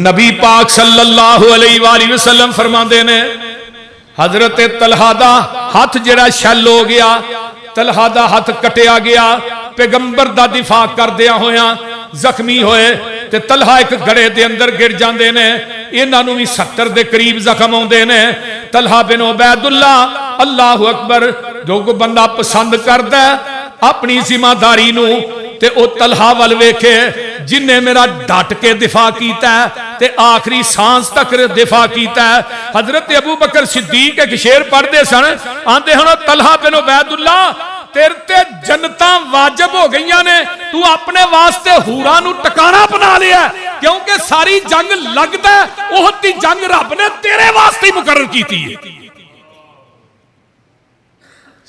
نبی پاک صلی اللہ علیہ وآلہ وسلم فرماندے نے حضرت طلحہ دا ہاتھ جڑا شل ہو گیا، طلحہ دا ہاتھ کٹیا گیا، پیغمبر دا دفاع کردیا ہویا زخمی ہوئے تے طلحہ ایک گڑے دے اندر گر جاندے نے، انہاں نوں بھی 70 دے قریب زخم ہوندے نے۔ طلحہ بن عبید اللہ، اللہ اکبر، جو کو بندہ پسند کردا ہے اپنی ذمہ داری نوں تے او طلحہ ول ویکھے جن نے میرا ڈٹ کے دفاع کیتا ہے تے آخری سانس تک دفاع کیتا ہے۔ حضرت ابو بکر صدیق ایک شعر پڑھ دے سن، آندے ہن طلحہ بن عبید اللہ تیرے تے جنتاں واجب ہو گئیاں نے، تو اپنے واسطے حوراں نو ٹکانا بنا لیا ہے، کیونکہ ساری جنگ لگدا ہے احد دی جنگ رب نے تیرے واسطے مقرر کیتی ہے۔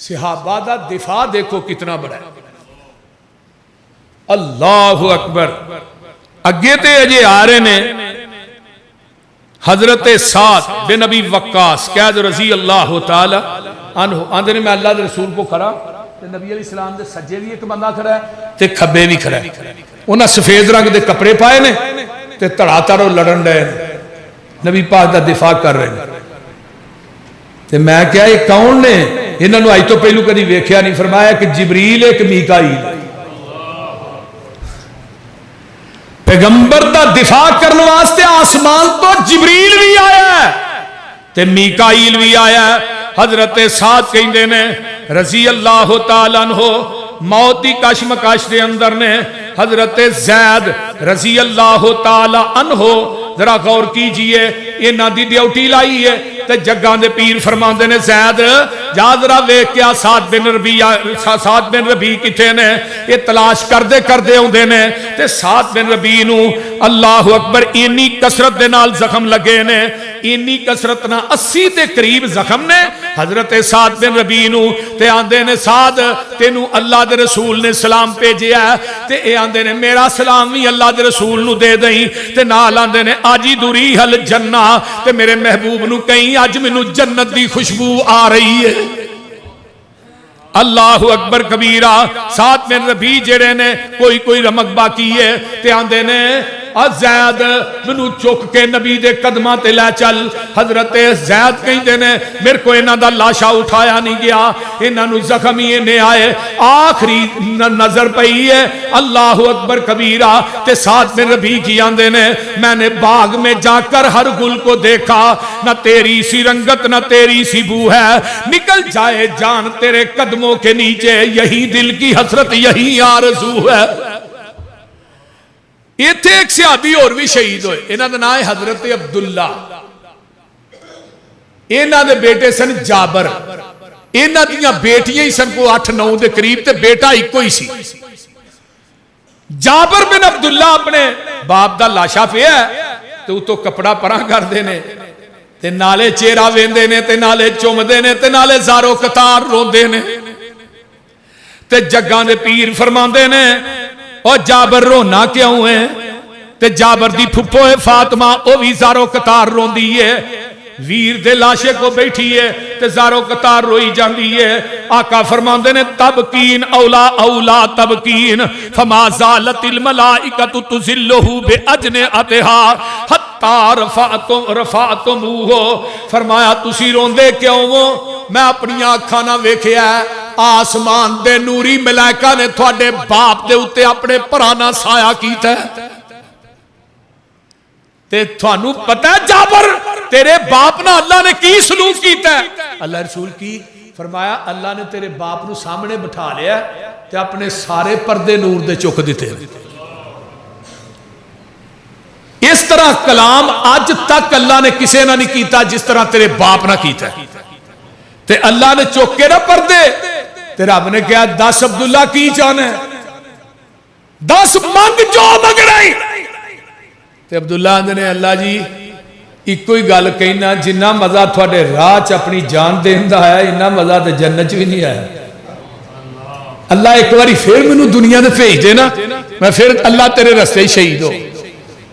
صحابہ دا دفاع دیکھو کتنا بڑا ہے، اللہ اکبر۔ اگے تے اجے آ رہے نے حضرت سعد بن ابی وقاص قید رضی اللہ تعالی عنہ، آندے نے میں اللہ دے رسول کو کھڑا تے نبی علیہ السلام دے سجے بھی ایک بندہ کھڑا ہے تے کھبے بھی کھڑا ہے، انہاں سفید رنگ دے کپڑے پائے نے تے تڑا تڑو لڑن رہے نبی پاک دا دفاع کر رہے ہیں تے میں کیا یہ کون نے؟ انہاں نوں اج تو پہلو کدی ویکھیا نہیں۔ فرمایا کہ جبریل ایک میکائیل، پیغمبر دا دفاع کرنے واسطے آسمان تو جبریل بھی آیا ہے تے میکائیل بھی آیا ہے۔ حضرت سعد کہندے نے رضی اللہ تعالیٰ عنہ موت دی کشمکش دے اندر نے حضرت زید رضی اللہ تعالیٰ عنہ ذرا غور کیجئے انہاں دی ڈیوٹی لائی ہے تے جگاں دے پیر فرماندے نے زید جا ذرا ویکھ کیا سعد بن ربیع کتے نے، یہ تلاش کردے ہوندے نے تے سعد بن ربیع نو اللہ اکبر اینی کثرت دے نال زخم لگے نے، اینی کثرت نہ 80 دے قریب زخم نے حضرت سعد بن ربیع نو تے آندے نے سعد تینو اللہ دے رسول نے سلام بھیجیا ہے تے اے آندے نے میرا سلام بھی اللہ دے رسول نو دے دیں تے نال آندے نے آجی دوری حل جنہ تے میرے محبوب نو کہیں آج مینوں جنت دی خوشبو آ رہی ہے۔ اللہ اکبر کبیرہ۔ سعد بن ربیع جڑے نے کوئی رمق باقی ہے تے آندے نے زید منو چک کے نبی دے قدمہ تے لے چل۔ حضرت زید کہندے نے میرے کو انہاں دا لاشا اٹھایا نہیں گیا، انہاں نو زخم ہی نے آئے، آخری نظر پئی ہے اللہ اکبر کبیرہ تے سعد بن ربیع کی آندے نے میں نے باغ میں جا کر ہر گل کو دیکھا، نہ تیری سی رنگت نہ تیری سی بو ہے، نکل جائے جان تیرے قدموں کے نیچے، یہی دل کی حسرت یہی آرزو ہے۔ ایتھے ایک صحابی اور بھی شہید ہوئے، انہاں دا نام ہے حضرت عبداللہ انہاں دے بیٹے سن جابر، انہاں دیاں بیٹیاں ہی سن کو 8-9 دے قریب تے بیٹا ایک ہی سی۔ جابر بن عبداللہ اپنے باپ دا لاشا پیا تو تو کپڑا پراں کر دینے تے نالے چہرہ ویندے نے تے نالے چومدے نے تے نالے زارو قطار روندے نے تے جگاں دے پیر فرماندے نے او جابر رونا کیوں ہے؟ تے جابر دی پھپھو ہے فاطمہ او بھی زارو قطار روندی ہے، ویر دے لاشے کو بیٹھی ہے تے زارو قطار روئی جاندی ہے۔ آقا فرماندے نے تبکین اولا اولا تبکین فما زالت الملائکۃ تذلہ باجنحتہا حتی رفعتموہ، فرمایا تسی روندے کیوں ہو؟ میں اپنی آنکھاں نہ ویکھیا ہے آسمان دے نوری ملائکہ نے تھوڑے باپ دے اتے اپنے پرانا سایہ کیتا ہے۔ تے تھانو پتہ ہے جابر تیرے باپ نہ اللہ نے کی سلوک کیتا ہے؟ اللہ رسول کی فرمایا اللہ نے تیرے باپ نو سامنے بٹھا لیا تے اپنے سارے پردے نور دے چک دیتے۔ اس طرح کلام آج تک اللہ نے کسے نہ نہیں کیتا جس طرح تیرے باپ نہ کیتا ہے۔ تے اللہ نے چک کے نہ پردے تے رب نے کہا 10 عبداللہ کی چاہنا ہے 10 منگ جو منگ رہی تے عبداللہ نے اللہ جی ایک کوئی گل کہنا جنہ مزہ تھوڑے راہ چ اپنی جان دین دا ہے انہا مزہ تے جنت بھی نہیں آیا۔ اللہ ایک باری پھر میں دنیا دے بھیج دینا میں پھر اللہ تیرے رستے شہید ہو۔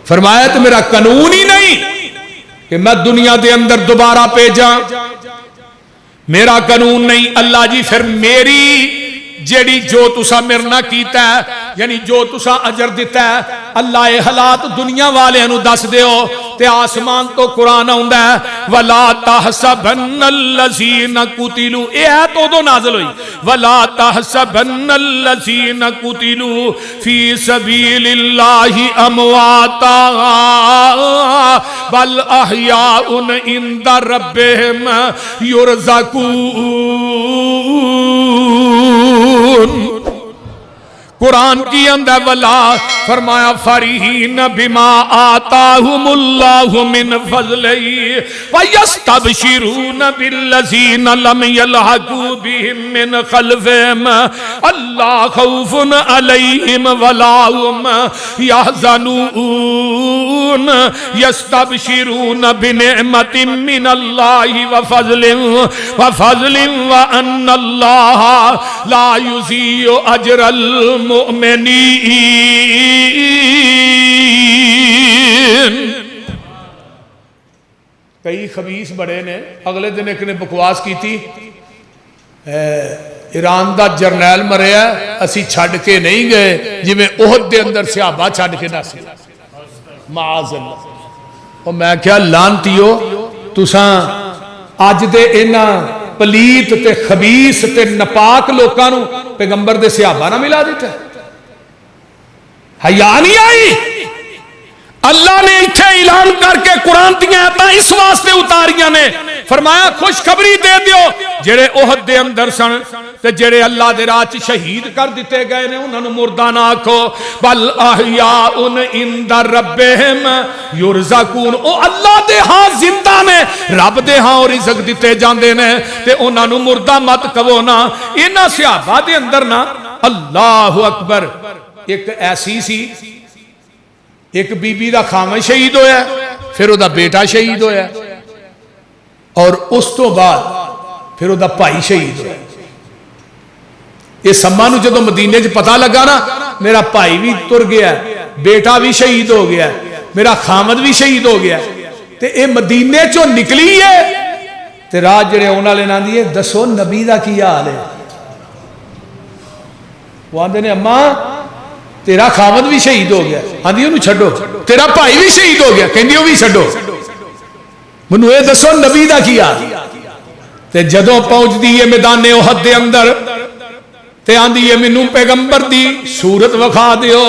فرمایا تو میرا قانون ہی نہیں کہ میں دنیا دے اندر دوبارہ بھیجاں، میرا قانون نہیں۔ اللہ جی پھر میری جیڑی جو تسا مرنا کیتا ہے یعنی جو تسا اجر دیتا ہے اللہ اے حالات دنیا والے انو دس دیو تے آسمان تو قرآن آندا ہے وَلَا تَحْسَبَنَّ الَّذِينَ قُتِلُوا اے ہے تو دو نازل ہوئی وَلَا تَحْسَبَنَّ الَّذِينَ قُتِلُوا فِي سَبِيلِ اللَّهِ أَمْوَاتًا بَلْ أَحْيَاءٌ عِندَ رَبِّهِمْ يُرْزَقُونَ۔ قرآن کی اندر ولا فرمایا فریحین بما آتاہم اللہ من فضلہ ویستبشرون بالذین لم یلحقوا بهم من خلفہم اللہ خوف علیہم ولا هم یحزنون یستبشرون بنعمت من اللہ وفضل وان اللہ لا یضیع اجر المؤمنین۔ کئی خبیث بڑے نے اگلے دن ایک نے بکواس کی تھی ایران دا جرنیل مریا اسی چھڑ کے نہیں گئے جی میں احد دے اندر صحابہ چھڑ کے نہ سی معاذ اللہ۔ اور میں کیا لانتیو تساں آج دے اینا پلیت تے خبیث تے نپاک لوکانو پیغمبر دے صحابہ نہ ملا دیتا ہے۔ حیا نہیں آئی؟ اللہ نے اتھے اعلان کر کے قرآن دیا آیتاں اس واسطے اتاریاں نے فرمایا خوشخبری دے دیو جڑے احد دے اندر سن تے جڑے اللہ دے راہ شہید کر دیتے گئے نے انہاں نوں مردہ نہ آکھو بل احیاء عند ربہم یرزقون او اللہ دے ہاں زندہ نے رب دے ہاں اور رزق دیتے جاندے نے تے انہاں نوں مردہ مت کہو نا۔ انہاں صحابہ دے اندر نا اللہ اکبر ایک ایسی سی ایک بی بی دا خامن شہید ہویا پھر او دا بیٹا شہید ہویا اور اس تو بعد پھر او دا بھائی شہید ہویا۔ یہ سما نو جدو مدینے سے پتہ لگا نا میرا بھائی بھی تر گیا بیٹا بھی شہید ہو گیا میرا خامد بھی شہید ہو گیا تے اے مدینے چو نکلی ہے تے راہ جڑے اونا لینا دیئے دسو نبی دا کی حال ہے۔ وہ آندے نے اماں تیرا خامد بھی شہید ہو گیا آندھی انہوں چھڑو تیرا بھائی بھی شہید ہو گیا کہندی وہ بھی چھڑو منو اے دسو نبی دا کیا تے جدوں پہنچ دیئے میدان احد دے اندر تے آندھی یہ منو پیغمبر دی صورت وکھا دیو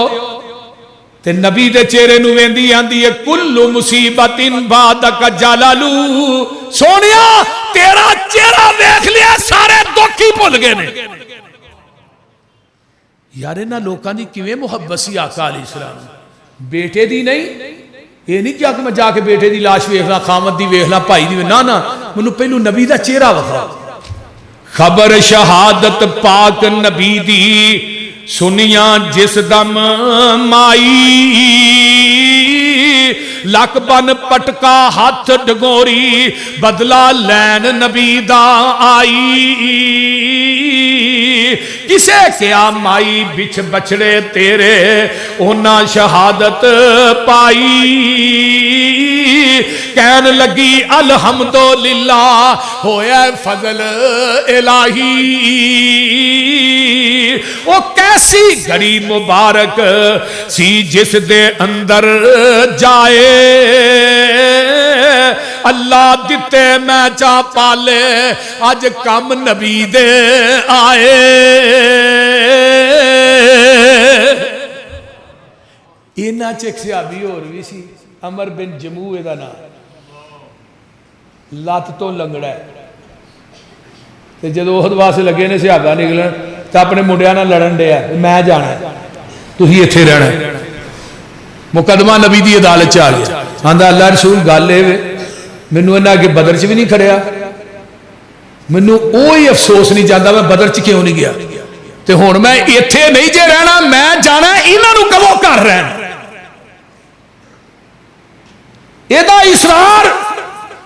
تے نبی دے چہرے نو ویندی آندھی ہے کل مصیبت بعدک جلالو سونیا تیرا چہرہ دیکھ لیا سارے دکھی بھول گئے نے۔ یار انہاں لوکاں دی کیویں محبت سی آقا علیہ السلام بیٹے دی نہیں یہ نہیں کیا کہ میں جا کے بیٹے دی لاش ویکھنا خامد دی ویکھنا بھائی دی نا نا مینوں پہلو نبی دا چہرہ وکھا. خبر شہادت پاک نبی دی سنیاں جس دم مائی لک بن پٹکا ہاتھ ڈگوری بدلا لین نبی دا آئی. کسے کیا مائی بچ بچڑے تیرے اونا شہادت پائی. کہن لگی الحمدللہ ہویا فضل الہی. وہ کیسی گھڑی مبارک سی جس دے اندر جائے اللہ دیتے میں چا پالے آج کم نبی دے آئے. اینا چیک صحابی اور بھی سی عمر بن جموع دا نام لات تو لنگڑا ہے. جدو احد واسطے لگے نے صحابہ نکلن تو اپنے منڈیاں نال لڑن دیا میں جانا ہے تسی ایتھے رہنا ہے. مقدمہ نبی دی عدالت چ آ گیا. آندا اللہ رسول گل اے مینوں انہاں کہ بدر چ بھی نہیں کھڑیا مینوں کوئی افسوس نہیں جاندا میں بدر چ کیوں نہیں گیا تے ہن میں ایتھے نہیں جے رہنا میں جانا انہاں نوں کہو کر رہنا. ایدا اصرار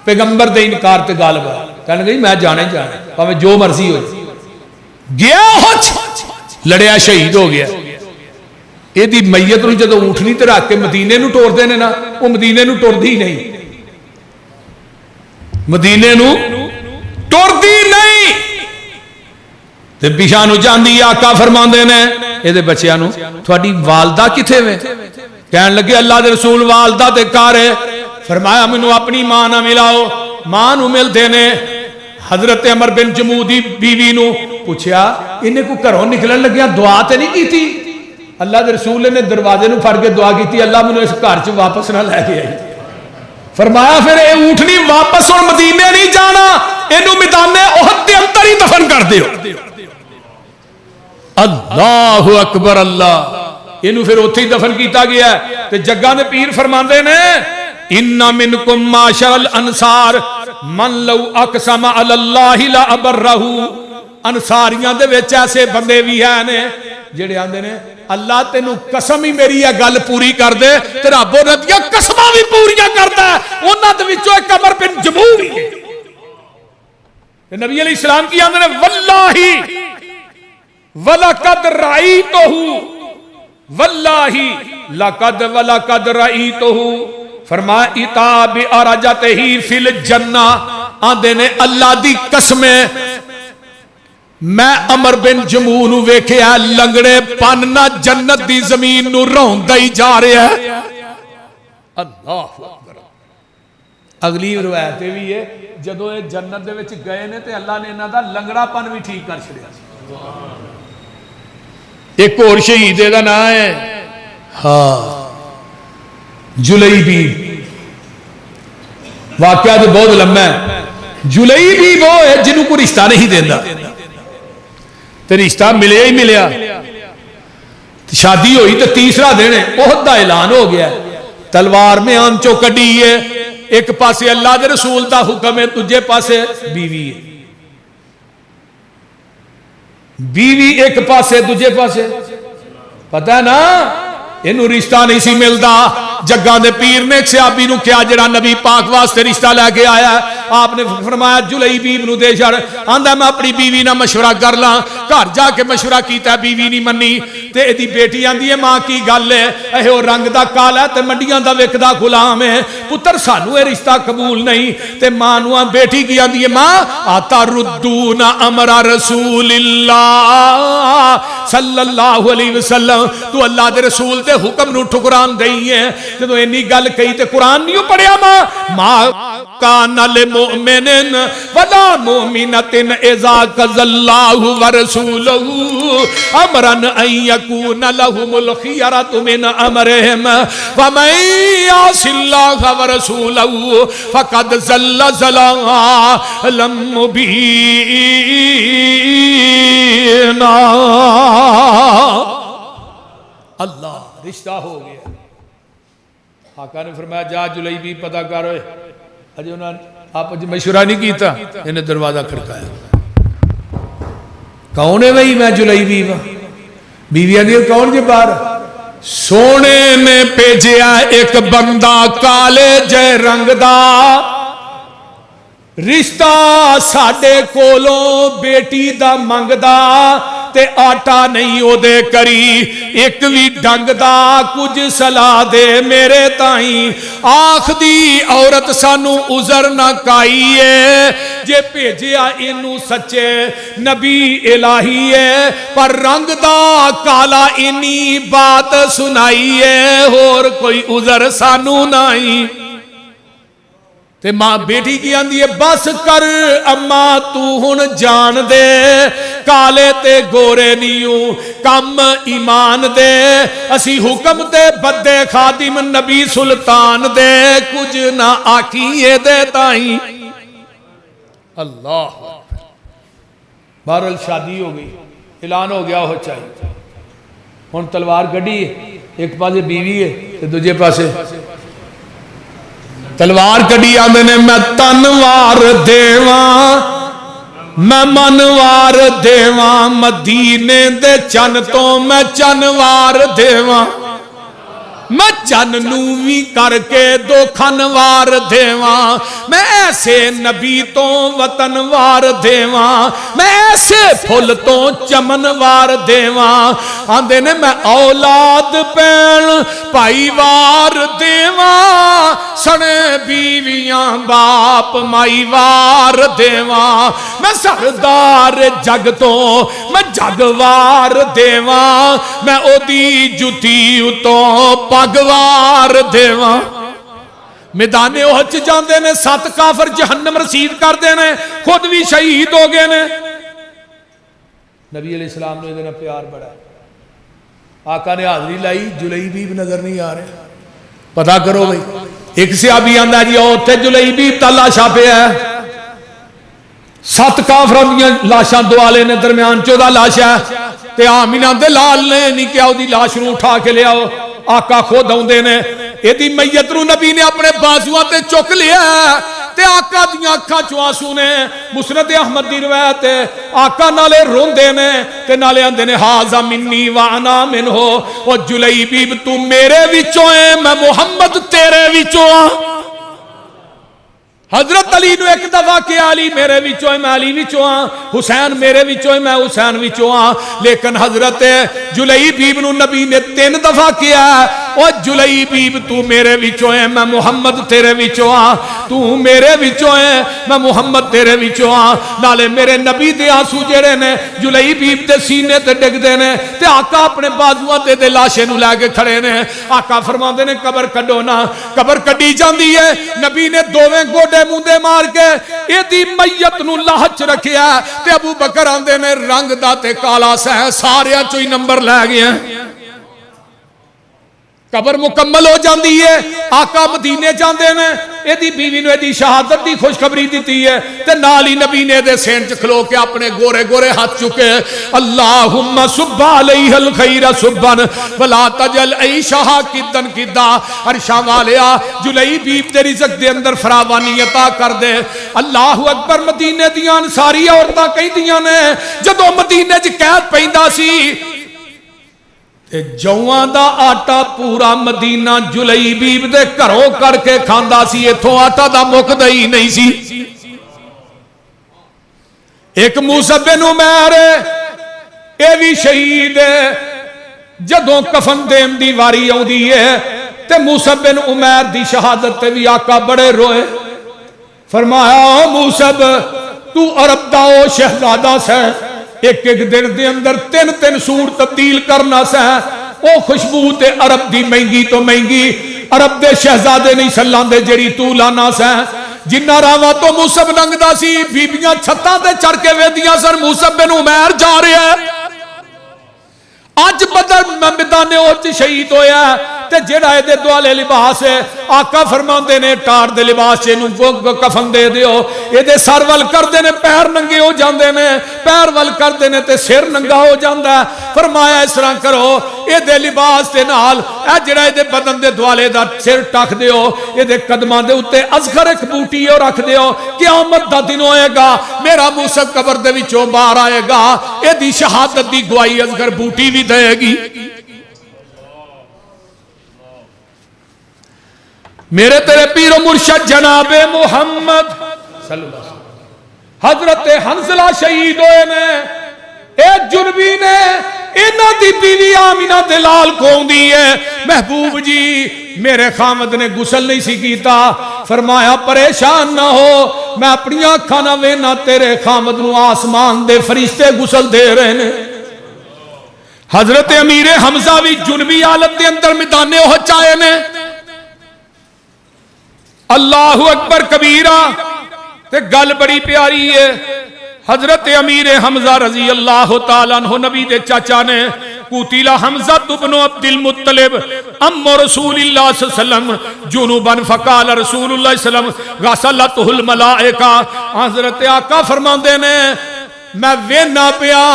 پیغمبر دے انکار تے غالب ہے. کہنے گئی میں جانا ہی جانا پاویں جو مرضی ہو گیا ہوچ لڑیا شہید ہو گیا. یہ دی میت نوں جدوں اونٹنی تے رکھ کے مدینے نوں ٹوردے نے نا وہ مدینے نوں ٹردی نہیں مدینے نوں ٹردی نہیں تے پیچھے نوں جاندی. آقا فرماندے نے اے دے بچیاں نوں تہاڈی والدہ کتھے وے؟ کہن لگے اللہ دے رسول والدہ تے گھر ہے. فرمایا مینوں اپنی ماں نہ ملاؤ. ماں نوں ملدے نے حضرت عمر بن جموع دی بیوی نوں پوچھیا انہیں کو گھروں نکلن لگیا دعا تے نہیں کیتی؟ اللہ دے رسول نے دروازے نوں پھڑ کے دعا کیتی اللہ مینوں اس گھر چ واپس نہ لے کے آئی. فرمایا پھر اے اونٹنی واپس ہن مدینے نہیں جانا اینوں میدان احد دے اندر ہی دفن کر دیو. اللہ اکبر اللہ. اینوں پھر اوتھے ہی دفن کیتا گیا ہے. تے جگاں دے پیر فرماندے نے ان منکم معاشر الانصار من لو اقسم علی اللہ لا ابرہ. انصاریاں دے وچ ایسے بندے بھی ہیں نے جڑے آندے نے اللہ تینوں قسم ہی میری یہ گل پوری کر دے تے رب انہاں دیاں قسماں بھی پوریاں کردا ہے. انہاں دے وچوں ایک عمر بن جموع بھی ہے. نبی علیہ السلام کی آندے نے واللہ ولقد رأیتہ واللہ لقد ولقد رأیتہ. فرمایا اتا بعرجتہ فی الجنہ. آندے نے اللہ دی قسم میں عمر بن جموع نو ویکھیا لنگڑے پن نہ جنت دی زمین نو روندا ہی جا رہا ہے. اللہ اکبر. اگلی روایت بھی ہے جدوں یہ جنت دے وچ گئے نے تے اللہ نے انہاں دا لنگڑا پن بھی ٹھیک کر چھڑیا. ایک اور شہید دا نام ہے ہاں جلیبی. واقعہ تو بہت لمبا ہے. جلیبی وہ ہے جنہوں کو رشتہ نہیں دینا تو رشتہ ملیا ہی ملیا. شادی ہوئی تو تیسرا دن احد دا اعلان ہو گیا. تلوار میں آن چو کڈی ہے. ایک پاسے اللہ دے رسول دا حکم ہے تجھے پاسے بیوی ہے. بیوی ایک پاسے تجھے پاسے پتہ ہے نا انہوں رشتہ نہیں سی ملدا. جگاں دے پیر نے ایک صحابی نو کیا جڑا نبی پاک واسطے رشتہ لے کے آیا ہے. آپ نے فرمایا جلیبی نو دے چھڑ. آندا میں اپنی بیوی نہ مشورہ کر لاں. گھر جا کے مشورہ کیتا بیوی نہیں منی تے ایدی بیٹی آندی ہے ماں کی گل ہے اے او رنگ دا کالا تے منڈیاں دا وکدا غلام ہے پتر سانو اے رشتہ قبول نہیں. تے ماں نو بیٹی کی آندی ہے ماں آتا ردون امر رسول اللہ صلی اللہ علیہ وسلم. تو اللہ دے رسول دے حکم نو ٹھکران گئی ہے. جدو اینی گل کہی تے قرآن نہیں پڑھیا ماں کان للمؤمن ولا مؤمنۃ اذا قضى اللہ ورسولہ امرا ان یکون لهم الخیرۃ من امرهم ومن یعص اللہ ورسولہ فقد ضل ضلالا مبینا. اللہ رشتہ ہو گیا. آقا نے فرمایا جا جلیبی پتہ کر. اجے انہاں آپ مشورہ نہیں کیتا، انہیں دروازہ کھڑکایا، کون ہے بھائی؟ میں جلیبی بیویاں دی کون جی باہر؟ سونے نے بھیجیا ایک بندہ کالے جے رنگ دا، رشتہ ساڈے کولوں بیٹی دا منگدا، تے آٹا نہیں او دے کری ایک وی ڈنگ دا، کچھ صلاح دے میرے تائیں، آخ دی عورت سانو عذر نہ کائیے، جے بھیجیا اینو سچے نبی الہی ہے، پر رنگ دا کالا اینی بات سنائیے، اور کوئی عذر سانو نہیں۔ تے ماں بیٹی کی آندھی ہے بس کر اماں تو ہن جان دے، کالے تے گورے نیوں کم ایمان دے، اسی حکم تے بدے خادم نبی سلطان دے، کچھ نہ آکیے دے تائیں۔ اللہ بہرحال شادی ہو گئی، اعلان ہو گیا ہو چاہیے، ہن تلوار گڑی ہے، ایک پاسے بیوی ہے تے دوجے پاسے تلوار کڑی آندے نے، میں تنوار دیواں میں منوار دیواں، مدینے دے چن تو میں چنوار دیواں، میں چن نوی کر کے دو کھنوار دیواں، میں ایسے نبی تو وطنوار دیواں، میں ایسے پھل تو چمنوار دیواں، آندے نے میں اولاد پین پائی وار دیواں، سنے بیویاں باپ مائی وار دیواں، میں سردار جگ تو میں جگوار دیواں، میں او دی جتی اتوں پگوار دیواں۔ میدان احد جاندے نے 7 کافر جہنم رسید کر دینے، خود بھی شہید ہو گئے نے۔ نبی علیہ السلام نے ادھر پیار بڑھا، آقا نے حاضری لائی، جلیبی بھی نظر نہیں آ رہے، پتا کرو بھئی۔ ایک صحابی آندہ جی اوتے جلیبی تلاشا پہ ہے، 7 کافروں دیا لاشاں دوالے نے درمیان 14 لاشا ہے، تے آمین آندے لال نے نہیں کیا دی لاش نو اٹھا کے لیا ہو، آقا خود ہوندے نے، یہ دی میت نو نبی نے اپنے بازوان تے چک لیا ہے، تے آقا دیاں اکھاں چوں آنسو نے، مسند احمد دی روایت ہے، آقا نالے روندے نے تے نالے آندے نے ہاذا منی وانا منہو، او جلیبی تو میرے وچوں ہے میں محمد تیرے وچوں ہاں۔ حضرت علی نو ایک دفعہ کہ علی میرے وچوں ہے میں علی وچوں ہاں، حسین میرے وچوں ہے میں حسین وچوں ہاں، لیکن حضرت جلیبیب نو نبی نے 3 دفعہ کیا ہے، او جلیبیب تو میرے وچوں ہے میں محمد تیرے وچوں ہاں، تو میرے وچوں ہے میں محمد تیرے وچوں ہاں۔ نالے میرے نبی دے آنسو جڑے نے جلیبیب دے سینے تے ڈگ دے نے، تے آقا اپنے بازواں تے لاشے نو لے کے کھڑے نے، آقا فرماندے نے قبر کڈو نا، قبر کڈی جاندی ہے، نبی نے دوویں گوڈے مندے مار کے ایدی میت نو لاہچ رکھیا، تے ابو بکر آندے نے رنگ دا تے کالا سہ سارے چوئی نمبر لے گئے ہیں۔ قبر مکمل ہو جاندی ہے، آقا مدینے جاندے نے، ایدی بیوی نو ایدی شہادت دی خوشخبری دیتی ہے، تے نالی نبی نے دے سین چکھلو کے اپنے گورے گورے ہاتھ چکے، اللہم صب علیہ الخیر صبن ولا تجل عیشہا کدن کدا، عرشاں والیا جلیبیب دے رزق دے اندر فراوانی عطا کر دے۔ اللہ اکبر۔ مدینے دیاں ساری عورتاں کہیں دیاں نے جدو مدینے چ قید پیندا سی، جوان دا آٹا پورا مدینہ جلیبیب دے گھروں کر کے کھاندا سی، ایتھوں آٹا دا مکدا ہی نہیں سی۔ ایک موسیٰ بن عمیر اے بھی شہید ہے، جدوں کفن دین دی واری آوندی ہے تے موسیٰ بن عمیر دی شہادت تے بھی آقا بڑے روئے، فرمایا موسیٰ تو عرب دا او شہزادہ سے ایک ایک دن دے اندر 3 سور تبدیل کرنا سا، او خوشبو تے عرب دی مہنگی تو مہنگی، عرب دے شہزادے نہیں سلان دے جری تو لانا سا، جنہ راوا تو موسیٰ ننگ دا سی، بیبیاں چھتا دے چڑھ کے ویدیاں سر موسیٰ بن عمیر جا رہے ہیں۔ آج بدر میدان احد شہید ہویا ہے، تے جڑا اے دے دوالے لباس ہے آقا فرماندے نے ٹار دے لباس نوں کفن دے دیو، اے دے سر ول کردے نے پیر ننگے ہو جاندے نے، پیر ول کردے نے تے سر ننگا ہو جاندا ہے۔ فرمایا اس طرح کرو اے دے لباس دے نال اے جڑا اے دے بدن دے دوالے دا سر ٹک دیو، اے دے قدماں دے اوتے اصغر ایک بوٹی او رکھ دیو، قیامت دا دن ہوئے گا میرا موسی قبر دے وچوں باہر آئے گا، اے دی شہادت دی گواہی اصغر بوٹی بھی دے گی۔ میرے تیرے پیر و مرشد جناب محمد صلی اللہ علیہ وسلم حضرت حنظلہ شہید ہوئے نے، اے جنبی نے انہاں دی بیوی آمینہ دلال کون دی ہے، محبوب جی میرے خامد نے غسل نہیں سی کیتا، فرمایا پریشان نہ ہو میں اپنی آنکھاں نہ وینا تیرے خامد نو آسمان دے فرشتے غسل دے رہے نے۔ حضرت امیر حمزہ بھی جنبی حالت دے اندر میدان احد چائے نے، اللہ اکبر کبیرہ تے گل بڑی پیاری ہے۔ حضرت امیر حمزہ رضی اللہ تعالیٰ عنہ نبی دے چاچا نے قتل حمزہ بن عبد المطلب ام رسول اللہ صلی اللہ علیہ وسلم جنوبا فقال رسول اللہ صلی اللہ علیہ وسلم غسلتہ الملائکہ، حضرت آقا فرماندے نے میں وینا پیا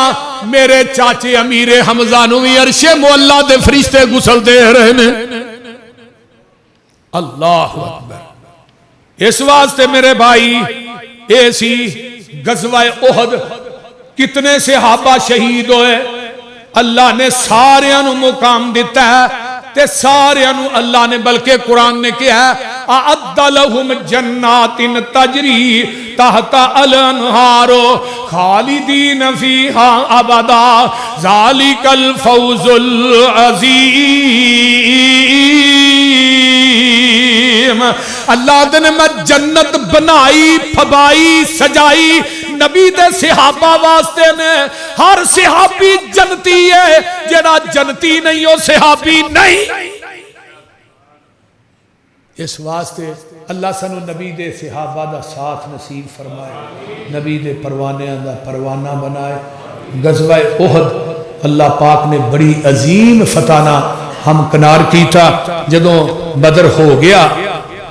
میرے چاچے امیر حمزہ نو بھی عرش معلیٰ دے فرشتے غسل دے رہے نے۔ اللہ اکبر۔ اس واسطے میرے بھائی ایسی غزوہ احد کتنے صحابہ شہید ہوئے، اللہ نے سارے انو مقام دیتا ہے تے سارے انو اللہ نے بلکہ قرآن نے کیا ہے اعد لہم جنات تجری تحت الانہار خالدین فیہا ابدا ذالک الفوز العظیم۔ اللہ نے میں جنت بنائی پھبائی سجائی نبی دے صحابہ واسطے نے، ہر صحابی جنتی ہے، جڑا جنتی نہیں ہو صحابی نہیں۔ اس واسطے اللہ سنو نبی دے صحابہ دا ساتھ نصیب فرمائے، نبی دے پروانے دا پروانہ بنائے۔ غزوہ احد اللہ پاک نے بڑی عظیم فتانہ ہم کنار کی تھا، جدوں بدر ہو گیا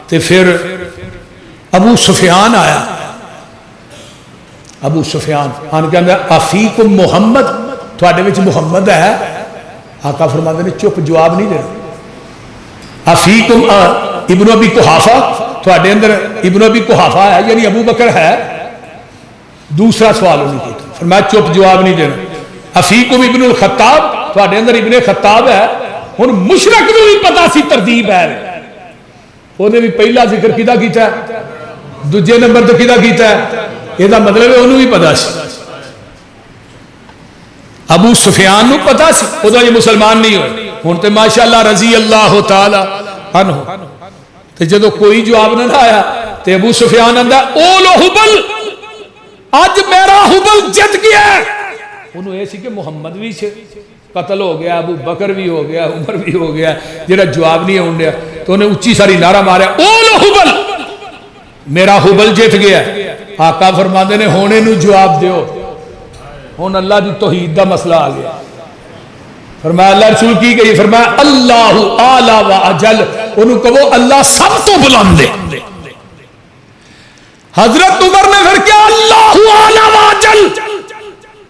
تے پھر ابو سفیان آیا، ابو سفیان آن کے اندر افیکم محمد، تھوڑے وچ محمد ہے؟ آقا فرماتے نے چپ جواب نہیں دینا۔ افیکم ابن ابی قحافہ، تھوڑے اندر ابن ابی قحافہ ہے یعنی ابو بکر ہے؟ دوسرا سوال انہوں نے کیا، فرمایا چپ جواب نہیں دینا۔ افیکم ابن الخطاب، تھوڑے اندر ابن خطاب ہے؟ ہن مشرک نوں بھی پتہ سی ترتیب ہے، وہ نے بھی پہلا ذکر کیتا کیتا ہے، دوجے نمبر تے کیتا کیتا ہے، یہ دا مطلب ہے انہوں بھی پتا سی۔ ابو سفیان نو پتا سی، وہ تو یہ مسلمان نہیں ہوئے، ہون تے ماشاءاللہ رضی اللہ تعالی عنہ۔ تے جدو کوئی جواب نہ آیا تے ابو سفیان اندہ اولو حبل، آج میرا حبل جت گیا ہے۔ انہوں یہ سی کہ محمد بھی سے قتل ہو گیا، ابو بکر بھی ہو گیا، عمر بھی ہو گیا، جڑا جواب نہیں ہون دیا، تو انہیں اچھی ساری نعرہ ماریا اولو حبل، میرا حبل جت گیا ہے۔ آقا فرماندے نے ہونے نو جواب دیو، ہون اللہ دی توحید دا مسئلہ آ گیا۔ فرمایا اللہ رسول کی گئی، فرمایا اللہ اعلی و اجل، انہوں کہو اللہ سب تو بلند ہے۔ حضرت عمر نے پھر کیا اللہ اعلی و اجل،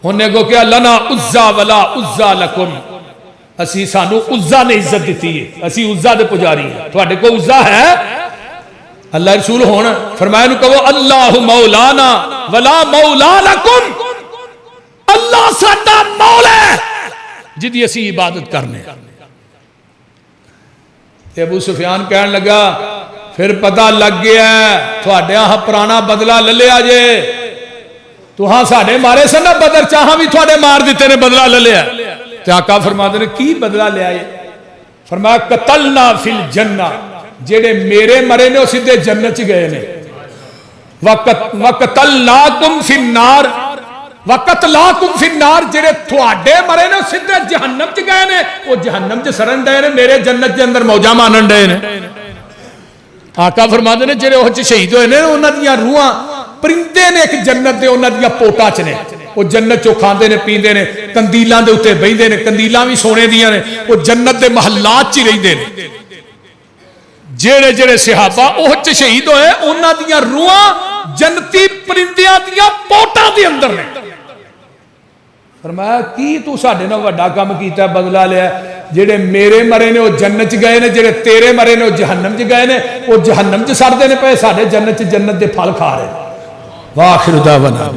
انہیں کو کیا لنا عزا ولا عزا لکم، اسی سانو عزا نے عزت دیتی ہے، اسی عزا دے پجاری ہیں، تھوڑے کو عزا ہے؟ اللہ رسول ہونا فرمایا نو کہو اللہ مولانا ولا مولا لکم، اللہ ساڈا مولا ہے جدی اسی عبادت کرنے۔ ابو سفیان کہنے لگا پھر پتہ لگ گیا ہے تھوڑے ہاں پرانا بدلہ لے لیا جے، تو ہاں ساڑھے مارے سے نہ بدر چاہاں بھی تھوڑے مار دیتے نے بدلہ لے لیا۔ تو آقا فرماتے نے کی بدلہ لے آئے؟ فرمایا قتلنا فی الجنہ، جیڑے میرے مرے نے اسی دے جنت گئے نے، وَقَتَلْنَاكُمْ فِي النَّارِ، وَقَتْلَاكُمْ فِي النَّارِ، جیڑے تھوڑے مرے نے اسی دے جہنم چ گئے نے، وہ جہنم چ سرن دے نے، میرے جنت کے اندر موجہ مانن دے نے۔ آقا فرماتے نے جیڑے وہ شہید ہوئے نے انہاں دیاں روحاں پرندے نے ایک جنت دے انہاں دیاں پوٹا چ نے، وہ جنت چو کھاندے نے پیندے نے کندیلاں دے اتے بہندے نے کندیلاں بھی سونے دیاں نے وہ جنت دے محلات چی رہندے نے جیڑے جیڑے صحابہ اوہ شہید ہوئے انہاں دیاں روحاں جنتی پرندیاں دیاں پوٹاں دے اندر نے فرمایا کی تو ساڑھے نہ وڈا کام کیتا ہے بدلہ لیا جیڑے میرے مرے نے وہ جنت گئے نے جیڑے تیرے مرے نے وہ جہنم گئے نے وہ جہنم سڑ دے نے پہ ساڑھے جنت دے پھل کھا رہے وآخر دعوانا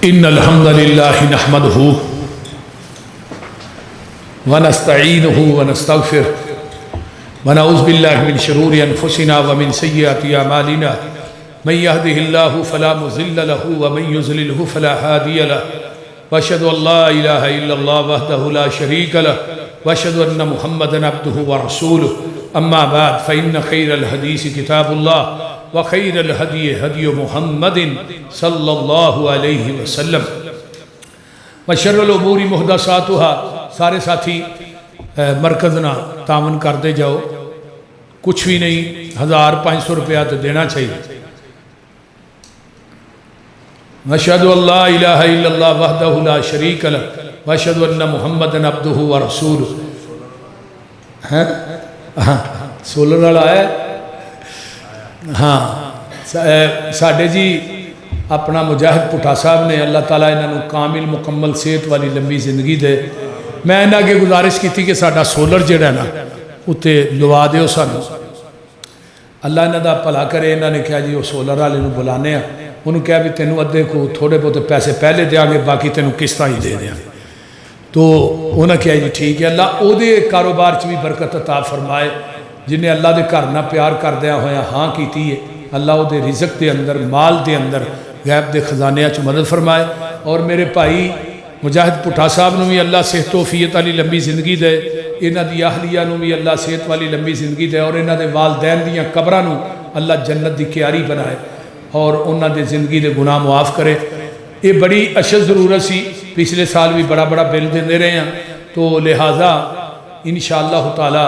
ان الحمد لله نحمده ونستعينه ونستغفره ونعوذ بالله من شرور انفسنا ومن سيئات اعمالنا من يهده الله فلا مضل له ومن يضلل فلا هادي له واشهد ان لا اله الا الله وحده لا شريك له واشهد ان محمدا عبده ورسوله اما بعد فان خير الحديث كتاب الله وخیر الہدی ہدی محمد صلی اللہ علیہ وسلم وشر الامور محدثاتها سارے ساتھی مرکز نہ تعاون کر دے جاؤ کچھ بھی نہیں 1500 روپیہ تو دینا چاہیے واشہد ان لا الہ الا اللہ وحدہ لا شریک لہ واشہد ان محمد عبدہ ورسولہ سولر والا ہے ہاں ساڑھے جی اپنا مجاہد پٹھا صاحب نے اللہ تعالیٰ انہوں کامل مکمل صحت والی لمبی زندگی دے میں انہوں کے گزارش کی تھی کہ ساڑھا سولر جڑا ہے نا اتے لوا دے سانو اللہ انہوں دا پلا کرے انہوں نے کہا جی وہ سولر والے بلانے ہیں انہوں کہا بھی تینوں ادھے کو تھوڑے بہت پیسے پہلے دیا گے باقی تینوں قسطاں ہی دے دیا تو انہوں نے کہا جی ٹھیک ہے اللہ او دے کاروبار چ بھی برکت عطا فرمائے جنہیں اللہ دے گھر نہ پیار کر دیا ہویا ہاں کیتی ہے اللہ او دے رزق دے اندر مال دے اندر غیب دے خزانے چ مدد فرمائے اور میرے بھائی مجاہد پٹھا صاحب نو بھی اللہ صحت و عافیت والی لمبی زندگی دے انہاں دی اہلیہ نو بھی اللہ صحت والی لمبی زندگی دے اور انہاں دے والدین دیاں قبراں نو اللہ جنت دی کیاری بنائے اور انہاں دے زندگی دے گناہ معاف کرے یہ بڑی اشد ضرورت سی پچھلے سال بھی بڑا بڑا بل دے رہے ہیں تو لہٰذا انشاءاللہ تعالی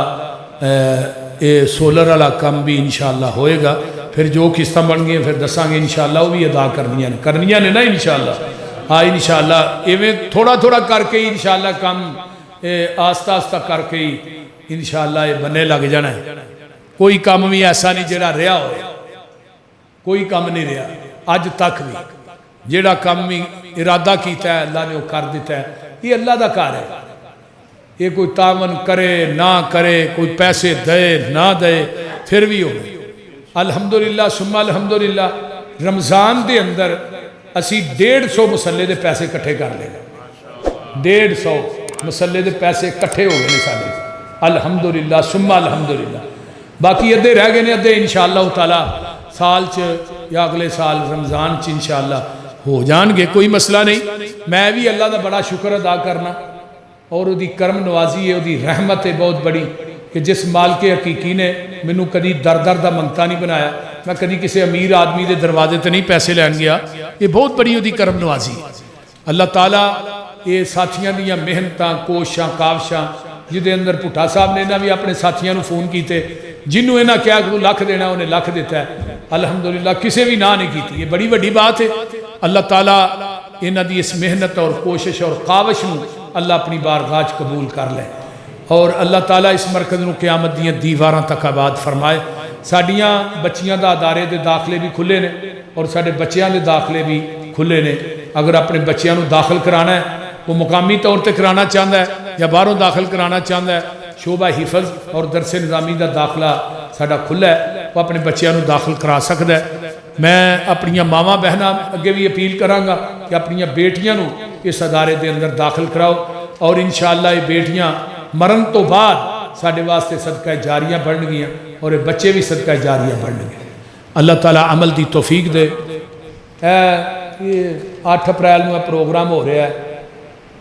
یہ سولر والا کام بھی انشاءاللہ ہوئے گا پھر جو قسطیں بن گئی پھر دساں گے انشاءاللہ وہ بھی ادا کرنیاں نے نا انشاءاللہ ہاں انشاءاللہ ایویں تھوڑا تھوڑا کر کے انشاءاللہ کام آستہ آستہ کر کے ہی انشاءاللہ یہ بننے لگ جانا ہے کوئی کام بھی ایسا نہیں جڑا رہا ہو کوئی کام نہیں رہا اج تک بھی جڑا کام بھی ارادہ کیتا ہے اللہ نے وہ کر دیتا ہے یہ اللہ دا کار ہے یہ کوئی تعاون کرے نہ کرے کوئی پیسے دے نہ دے پھر بھی ہو الحمدللہ ثم الحمدللہ رمضان دے اندر اسی 150 مسلے دے پیسے کٹھے کر لے 150 مسلے دے پیسے کٹھے ہو گئے سارے الحمدللہ ثم الحمدللہ باقی ادھے رہ گئے نے ادھے انشاءاللہ تعالی سال یا اگلے سال رمضان انشاءاللہ ہو جان گے کوئی مسئلہ نہیں میں بھی اللہ دا بڑا شکر ادا کرنا اور وہ دی کرم نوازی ہے وہ دی رحمت ہے بہت بڑی کہ جس مال کے حقیقی نے منو کدی در دا منگتا نہیں بنایا میں کدی کسی امیر آدمی دے دروازے تے نہیں پیسے لین گیا یہ بہت بڑی وہ دی کرم نوازی اللہ تعالیٰ یہ ساتھیاں دیاں محنتاں کوشاں کاوشاں جدے اندر پٹھا صاحب نے انہاں بھی اپنے ساتھیاں نو فون کیتے جنہوں انہاں کیا کہ وہ لکھ دینا انہیں لکھ دیتا ہے الحمدللہ کسے بھی نہ نہیں کیتی یہ بڑی بڑی بات ہے اللہ تعالیٰ انہاں دی اس محنت اور کوشش اور کاوش نو اللہ اپنی بارگاہ قبول کر لے اور اللہ تعالیٰ اس مرکز نو قیامت دیاں دیواراں تک آباد فرمائے ساڈیاں بچیاں دا ادارے دے داخلے بھی کھلے نے اور ساڈے بچیاں دے داخلے بھی کھلے نے اگر اپنے بچیاں نو داخل کرانا ہے وہ مقامی طور تے کرانا چاہتا ہے یا باہروں داخل کرانا چاہتا ہے شعبہ حفظ اور درس نظامی دا داخلہ ساڈا کھلا ہے وہ اپنے بچیاں نو داخل کرا سکتا ہے میں اپنی ماواں بہناں اگے بھی اپیل کراں گا کہ اپنی بیٹیاں نو اس ادارے دے اندر داخل کراؤ اور انشاءاللہ یہ بیٹیاں مرن تو بعد ساڈے واسطے صدقہ جاریاں بن گیا اور بچے بھی صدقہ جاریاں بن گئے. اللہ تعالیٰ عمل دی توفیق دے. 8 اپریل میں پروگرام ہو رہا ہے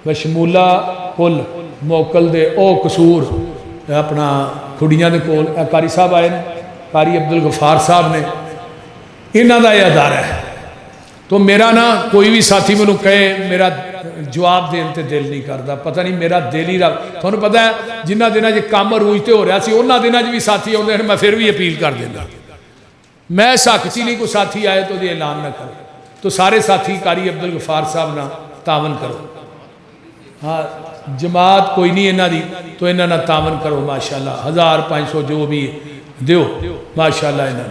بشمولہ پل موکل دے او قصور اپنا کھڑیاں دے کول. قاری صاحب آئے نے، قاری عبدالغفار صاحب نے، انہاں دا یہ ادارہ ہے. تو میرا نا کوئی بھی ساتھی میں کہے میرا جواب دین تے دل نہیں کرتا، پتہ نہیں میرا دل ہی رب. تھانوں پتہ ہے جنہ دنوں جو کام روجتے ہو رہا سی انہاں دنوں بھی ساتھی آتے ہیں، میں پھر بھی اپیل کر دینا میں سکتی نہیں کوئی ساتھی آئے تو یہ اعلان نہ کرو. تو سارے ساتھی قاری عبدالغفار صاحب نہ تعاون کرو. ہاں جماعت کوئی نہیں انہاں دی تو انہاں نہ تعاون کرو. ماشاءاللہ 1500 جو بھی دیو ماشاءاللہ انہاں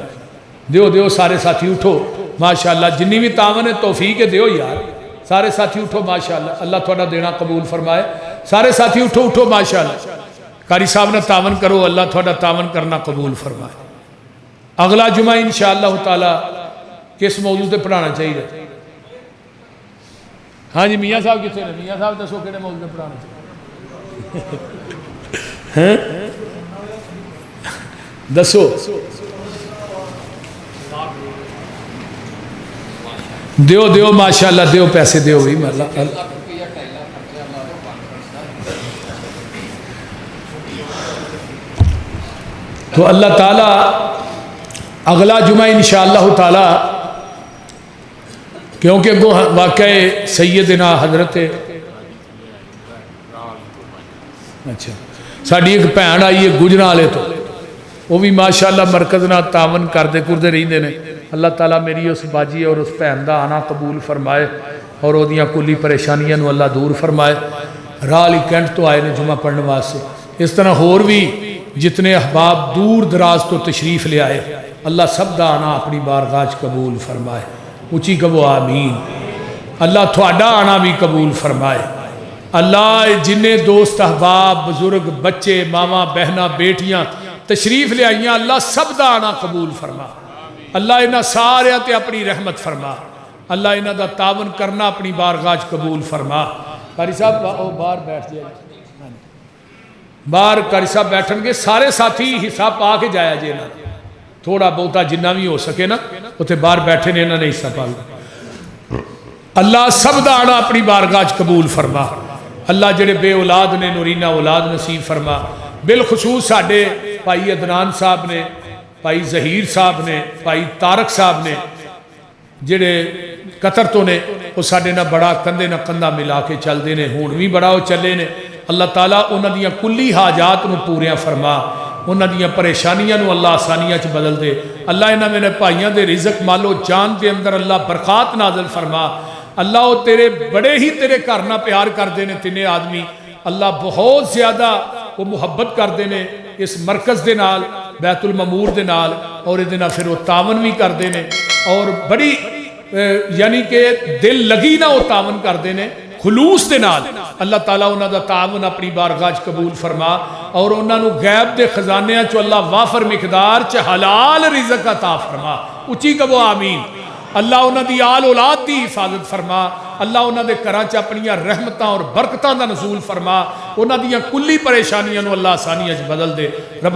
دیو سارے ساتھی اٹھو ماشاءاللہ. جنی بھی تعاون ہے توفیق ہے دیو یار. سارے ساتھی اٹھو ماشاءاللہ. اللہ تھوڑا دینا قبول فرمائے. سارے ساتھی اٹھو ماشاءاللہ. قاری صاحب نے تعاون کرو، اللہ تھوڑا تعاون کرنا قبول فرمائے. اگلا جمعہ انشاءاللہ تعالی کس موضوع پہ پڑھانا چاہیے؟ ہاں جی میاں صاحب کتنے نے؟ میاں صاحب دسو کہڑے موضوع پہ پڑھانا چاہیے؟ دسو. دیو ماشاءاللہ دیو پیسے دیو بھی تو اللہ تعالیٰ اگلا جمعہ انشاءاللہ تعالیٰ کیونکہ وہ واقع سیدنا حضرت اچھا ساڑھی ایک پہن آئی ہے گجرہ والے تو وہ بھی ماشاءاللہ مرکز نہ تعاون کردے رہندے نے. اللہ تعالیٰ میری اس باجی اور اس بہن دا آنا قبول فرمائے اور وہ دیاں کلی پریشانیاں نو اللہ دور فرمائے. رالی کینٹ تو آئے نے جمعہ پڑھنے واسطے. اس طرح ہور بھی جتنے احباب دور دراز تو تشریف لے آئے اللہ سب دا آنا اپنی بارگاہ قبول فرمائے. اچھی کہو آمین. اللہ تھوڑا آنا بھی قبول فرمائے. اللہ جنہیں دوست احباب بزرگ بچے ماما بہنا بیٹیاں تشریف لے آئیاں اللہ سب دا آنا قبول فرما. اللہ انہاں سارے تے اپنی رحمت فرما. اللہ انہاں دا تعاون کرنا اپنی بارگاہ قبول فرما. قاری صاحب باہر بیٹھ جائے باہر قاری صاحب بیٹھن گے سارے ساتھی حصہ پا کے جایا جے نا تھوڑا بہتا جنہ بھی ہو سکے نا اتنے باہر بیٹھے نے انہوں نے حصہ پا لیا. اللہ سب دا آنا اپنی بارگاہ قبول فرما. اللہ جڑے بے اولاد نے نورینہ اولاد نصیب فرما. بالخصوص ساڈے بھائی عدنان صاحب نے بھائی ظہیر صاحب نے بھائی طارق صاحب نے جڑے قطر تو نے وہ ساڈے نہ بڑا کندھے نہ کندھا ملا کے چلتے ہیں ہون بھی بڑا وہ چلے نے. اللہ تعالیٰ انہاں دیاں کلی حاجات نو پوریاں فرما. انہاں دیاں پریشانیاں نو اللہ آسانیاں چ بدل دے. اللہ انہاں میرے بھائیاں دے رزق مالو جان دے اندر اللہ برکات نازل فرما. اللہ وہ تیرے بڑے ہی تیرے گھر نہ پیار کردے نے تینے آدمی. اللہ بہت زیادہ وہ محبت کردے نے اس مرکز دے نال بیت المعمور دے نال اور یہ دینا پھر وہ تعاون بھی کردے نے اور بڑی یعنی کہ دل لگی نہ وہ تعاون کردے نے خلوص دے نال. اللہ تعالیٰ انہاں دا تعاون اپنی بارگاہ قبول فرما اور انہاں نو غیب دے خزانیاں چو اللہ وافر مقدار چ حلال رزق عطا فرما. اچھی کہو آمین. اللہ انہاں دی آل اولاد دی حفاظت فرما. اللہ انہاں دے گھراں چ اپنیاں رحمتاں اور برکتاں دا نزول فرما. انہاں دیاں کلی پریشانیاں نو اللہ آسانیاں چ بدل دے. رب